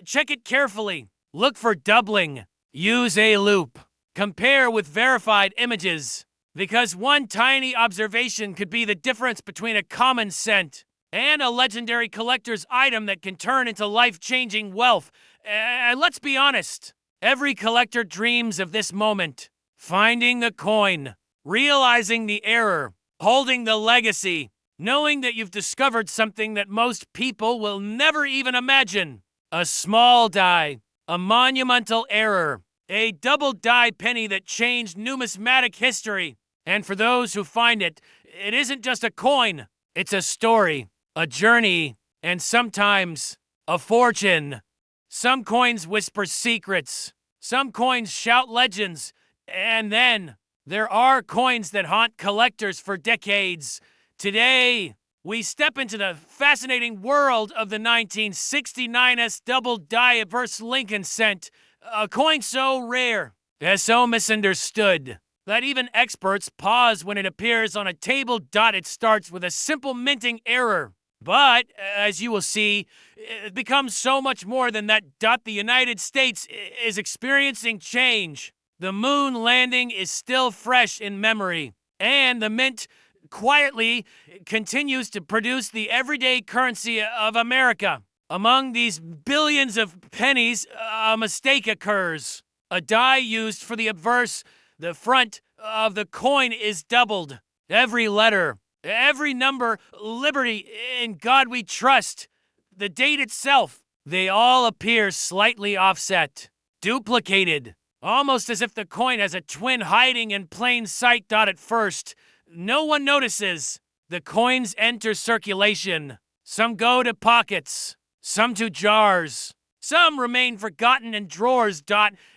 check it carefully. Look for doubling. Use a loop. Compare with verified images. Because one tiny observation could be the difference between a common cent and a legendary collector's item that can turn into life-changing wealth. And let's be honest, every collector dreams of this moment. Finding the coin, realizing the error, holding the legacy, knowing that you've discovered something that most people will never even imagine. A small die, a monumental error, a double die penny that changed numismatic history. And for those who find it, it isn't just a coin, it's a story, a journey, and sometimes a fortune. Some coins whisper secrets, some coins shout legends, and then there are coins that haunt collectors for decades. Today, we step into the fascinating world of the 1969's double die verse Lincoln cent, a coin so rare and so misunderstood that even experts pause when it appears on a table. It starts with a simple minting error. But, as you will see, it becomes so much more than that. The United States is experiencing change. The moon landing is still fresh in memory. And the mint quietly continues to produce the everyday currency of America. Among these billions of pennies, a mistake occurs. A die used for the obverse, the front of the coin is doubled. Every letter, every number, liberty, in God we trust, the date itself, they all appear slightly offset, duplicated, almost as if the coin has a twin hiding in plain sight. At first, no one notices. The coins enter circulation. Some go to pockets, some to jars. Some remain forgotten in drawers.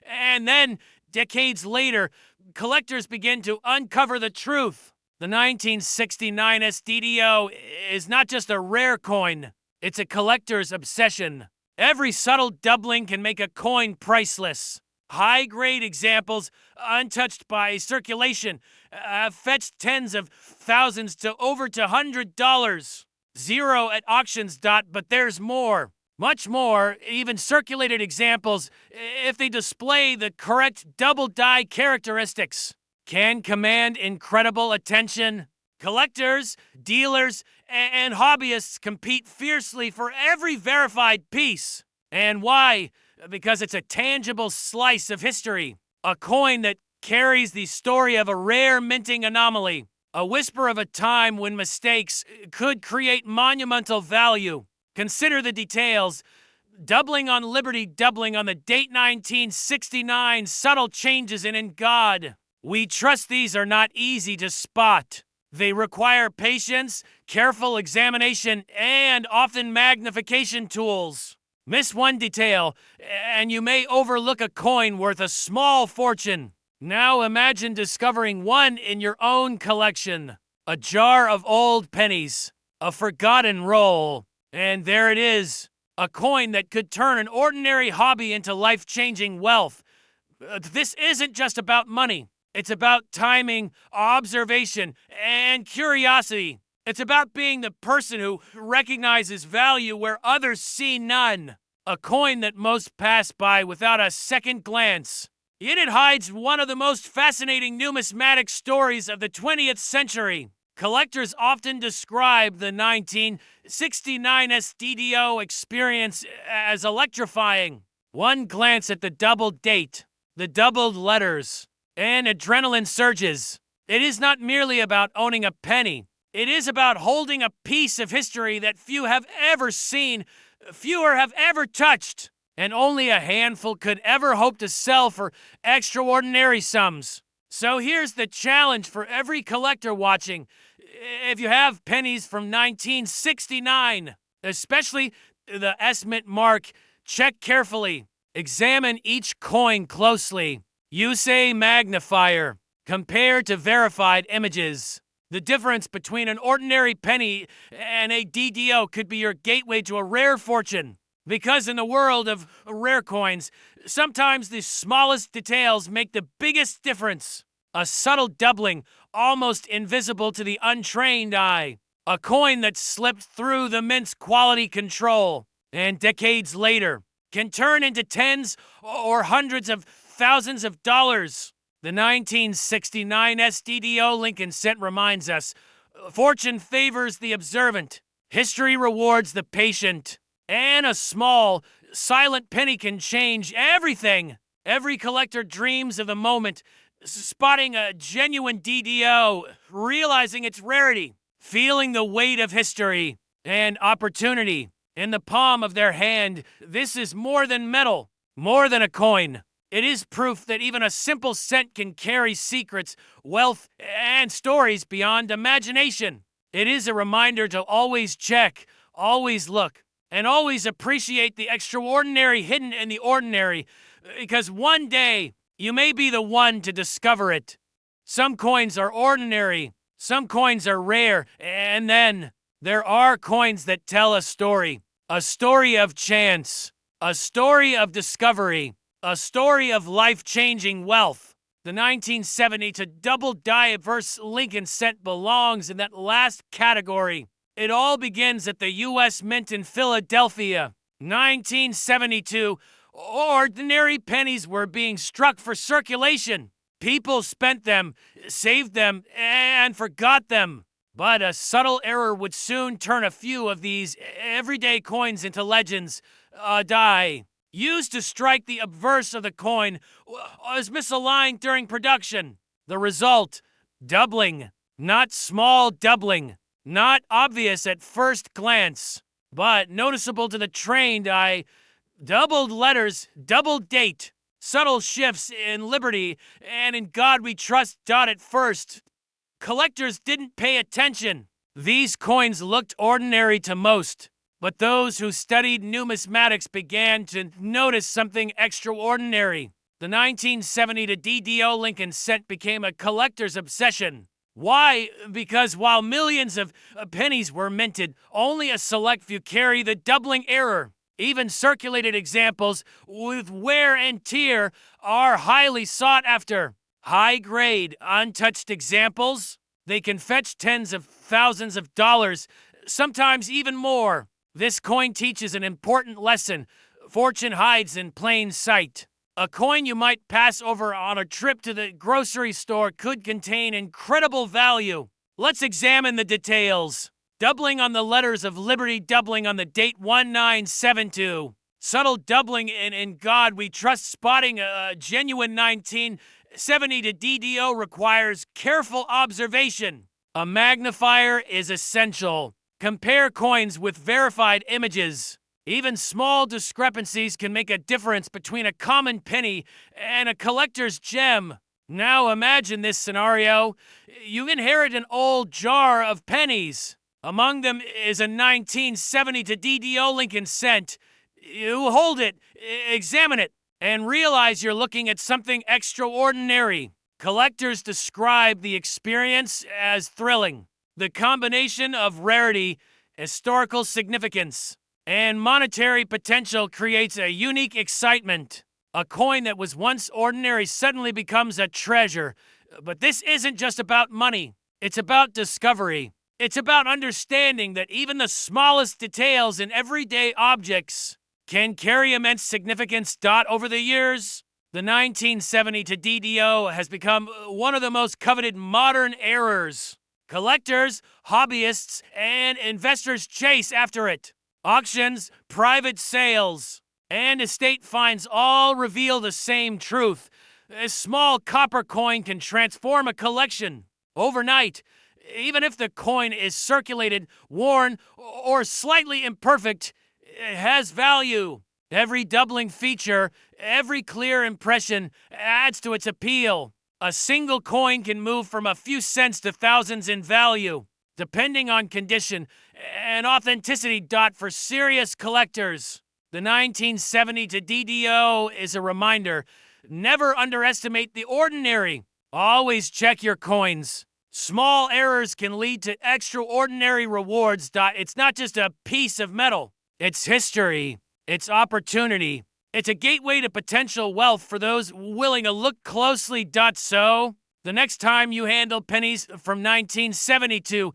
And then, decades later, collectors begin to uncover the truth. The 1969 SDDO is not just a rare coin, it's a collector's obsession. Every subtle doubling can make a coin priceless. High-grade examples, untouched by circulation, have fetched tens of thousands to over $100. Zero at auctions. But there's more. Much more, even circulated examples, if they display the correct double die characteristics, can command incredible attention. Collectors, dealers, and hobbyists compete fiercely for every verified piece. And why? Because it's a tangible slice of history. A coin that carries the story of a rare minting anomaly. A whisper of a time when mistakes could create monumental value. Consider the details. Doubling on liberty, doubling on the date 1969, subtle changes in God. We trust these are not easy to spot. They require patience, careful examination, and often magnification tools. Miss one detail, and you may overlook a coin worth a small fortune. Now imagine discovering one in your own collection. A jar of old pennies. A forgotten roll. And there it is, a coin that could turn an ordinary hobby into life-changing wealth. This isn't just about money. It's about timing, observation, and curiosity. It's about being the person who recognizes value where others see none. A coin that most pass by without a second glance. Yet it hides one of the most fascinating numismatic stories of the 20th century. Collectors often describe the 1969 SDDO experience as electrifying. One glance at the doubled date, the doubled letters, and adrenaline surges. It is not merely about owning a penny. It is about holding a piece of history that few have ever seen, fewer have ever touched, and only a handful could ever hope to sell for extraordinary sums. So here's the challenge for every collector watching. If you have pennies from 1969, especially the S-mint mark, check carefully. Examine each coin closely. Use a magnifier. Compare to verified images. The difference between an ordinary penny and a DDO could be your gateway to a rare fortune. Because in the world of rare coins, sometimes the smallest details make the biggest difference. A subtle doubling, almost invisible to the untrained eye. A coin that slipped through the mint's quality control, and decades later, can turn into tens or hundreds of thousands of dollars. The 1969 SDDO Lincoln cent reminds us, fortune favors the observant. History rewards the patient. And a small, silent penny can change everything. Every collector dreams of the moment, spotting a genuine DDO, realizing its rarity, feeling the weight of history and opportunity in the palm of their hand. This is more than metal, more than a coin. It is proof that even a simple cent can carry secrets, wealth, and stories beyond imagination. It is a reminder to always check, always look, and always appreciate the extraordinary hidden in the ordinary, because one day you may be the one to discover it. Some coins are ordinary, some coins are rare, and then there are coins that tell a story of chance, a story of discovery, a story of life-changing wealth. The 1970 to double diverse Lincoln cent belongs in that last category. It all begins at the U.S. Mint in Philadelphia. 1972, ordinary pennies were being struck for circulation. People spent them, saved them, and forgot them. But a subtle error would soon turn a few of these everyday coins into legends. A die used to strike the obverse of the coin was misaligned during production. The result, doubling. Not small doubling. Not obvious at first glance, but noticeable to the trained eye. Doubled letters, doubled date. Subtle shifts in Liberty and In God We Trust. At first, collectors didn't pay attention. These coins looked ordinary to most, but those who studied numismatics began to notice something extraordinary. The 1970 to DDO Lincoln cent became a collector's obsession. Why? Because while millions of pennies were minted, only a select few carry the doubling error. Even circulated examples with wear and tear are highly sought after. High-grade, untouched examples, they can fetch tens of thousands of dollars, sometimes even more. This coin teaches an important lesson. Fortune hides in plain sight. A coin you might pass over on a trip to the grocery store could contain incredible value. Let's examine the details. Doubling on the letters of Liberty, doubling on the date 1972. Subtle doubling in God We Trust. Spotting a genuine 1970 to DDO requires careful observation. A magnifier is essential. Compare coins with verified images. Even small discrepancies can make a difference between a common penny and a collector's gem. Now imagine this scenario. You inherit an old jar of pennies. Among them is a 1970 to DDO Lincoln cent. You hold it, examine it, and realize you're looking at something extraordinary. Collectors describe the experience as thrilling. The combination of rarity, historical significance, and monetary potential creates a unique excitement. A coin that was once ordinary suddenly becomes a treasure. But this isn't just about money. It's about discovery. It's about understanding that even the smallest details in everyday objects can carry immense significance. Over the years, the 1970 to DDO has become one of the most coveted modern errors. Collectors, hobbyists, and investors chase after it. Auctions, private sales, and estate finds all reveal the same truth. A small copper coin can transform a collection overnight. Even if the coin is circulated, worn, or slightly imperfect, it has value. Every doubling feature, every clear impression adds to its appeal. A single coin can move from a few cents to thousands in value, depending on condition and authenticity. For serious collectors, the 1970 to DDO is a reminder. Never underestimate the ordinary. Always check your coins. Small errors can lead to extraordinary rewards. It's not just a piece of metal. It's history. It's opportunity. It's a gateway to potential wealth for those willing to look closely. So, the next time you handle pennies from 1972,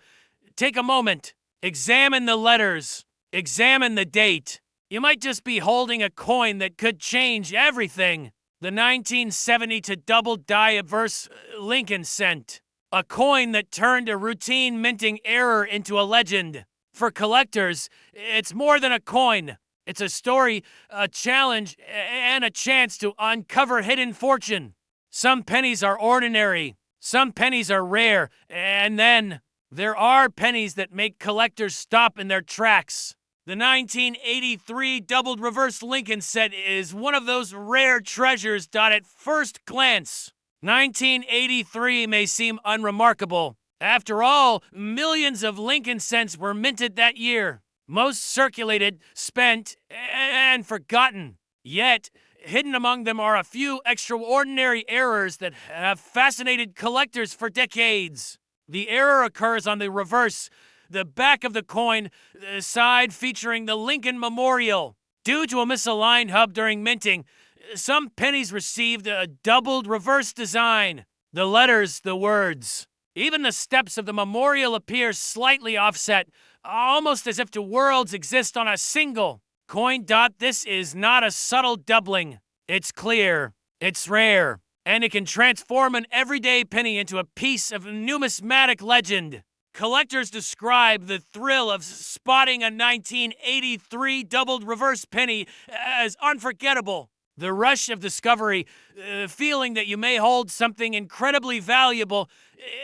take a moment. Examine the letters. Examine the date. You might just be holding a coin that could change everything. The 1970 to double die obverse Lincoln cent. A coin that turned a routine minting error into a legend. For collectors, it's more than a coin. It's a story, a challenge, and a chance to uncover hidden fortune. Some pennies are ordinary. Some pennies are rare. And then there are pennies that make collectors stop in their tracks. The 1983 doubled reverse Lincoln cent is one of those rare treasures. At first glance, 1983 may seem unremarkable. After all, millions of Lincoln cents were minted that year. Most circulated, spent, and forgotten. Yet, hidden among them are a few extraordinary errors that have fascinated collectors for decades. The error occurs on the reverse, the back of the coin, the side featuring the Lincoln Memorial. Due to a misaligned hub during minting, some pennies received a doubled reverse design. The letters, the words. Even the steps of the memorial appear slightly offset, almost as if two worlds exist on a single coin. This is not a subtle doubling. It's clear, it's rare, and it can transform an everyday penny into a piece of numismatic legend. Collectors describe the thrill of spotting a 1983 doubled reverse penny as unforgettable. The rush of discovery, feeling that you may hold something incredibly valuable,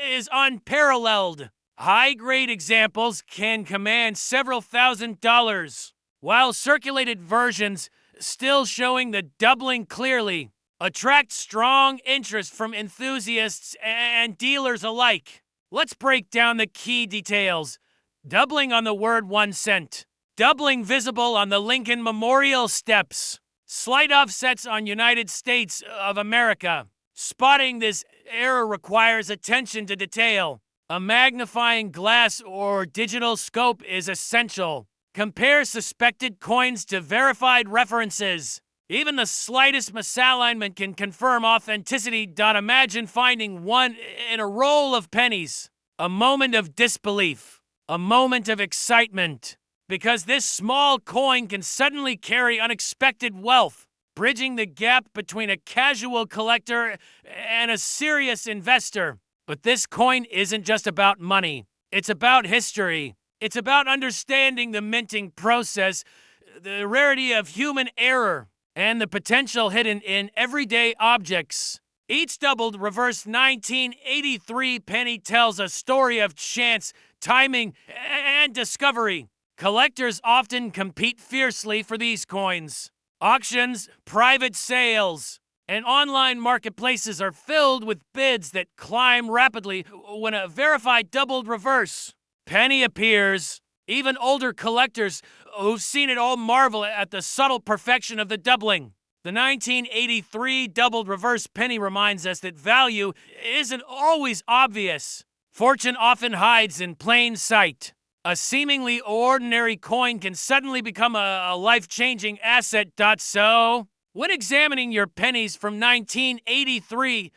is unparalleled. High-grade examples can command several $1,000s, while circulated versions, still showing the doubling clearly, attract strong interest from enthusiasts and dealers alike. Let's break down the key details. Doubling on the word 1 cent. Doubling visible on the Lincoln Memorial steps. Slight offsets on United States of America. Spotting this error requires attention to detail. A magnifying glass or digital scope is essential. Compare suspected coins to verified references. Even the slightest misalignment can confirm authenticity. Imagine finding one in a roll of pennies. A moment of disbelief. A moment of excitement. Because this small coin can suddenly carry unexpected wealth, bridging the gap between a casual collector and a serious investor. But this coin isn't just about money. It's about history. It's about understanding the minting process, the rarity of human error, and the potential hidden in everyday objects. Each doubled reverse 1983 penny tells a story of chance, timing, and discovery. Collectors often compete fiercely for these coins. Auctions, private sales, and online marketplaces are filled with bids that climb rapidly when a verified doubled reverse penny appears. Even older collectors who've seen it all marvel at the subtle perfection of the doubling. The 1983 doubled reverse penny reminds us that value isn't always obvious. Fortune often hides in plain sight. A seemingly ordinary coin can suddenly become a life-changing asset. So, when examining your pennies from 1983,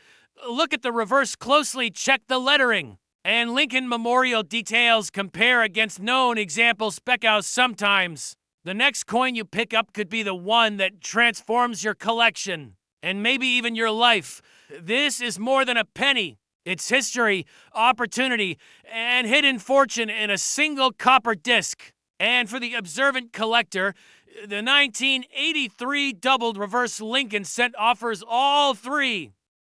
look at the reverse closely, check the lettering, and Lincoln Memorial details. Compare against known examples. Spec out sometimes. The next coin you pick up could be the one that transforms your collection, and maybe even your life. This is more than a penny. It's history, opportunity, and hidden fortune in a single copper disc. And for the observant collector, the 1983 doubled reverse Lincoln cent offers all three.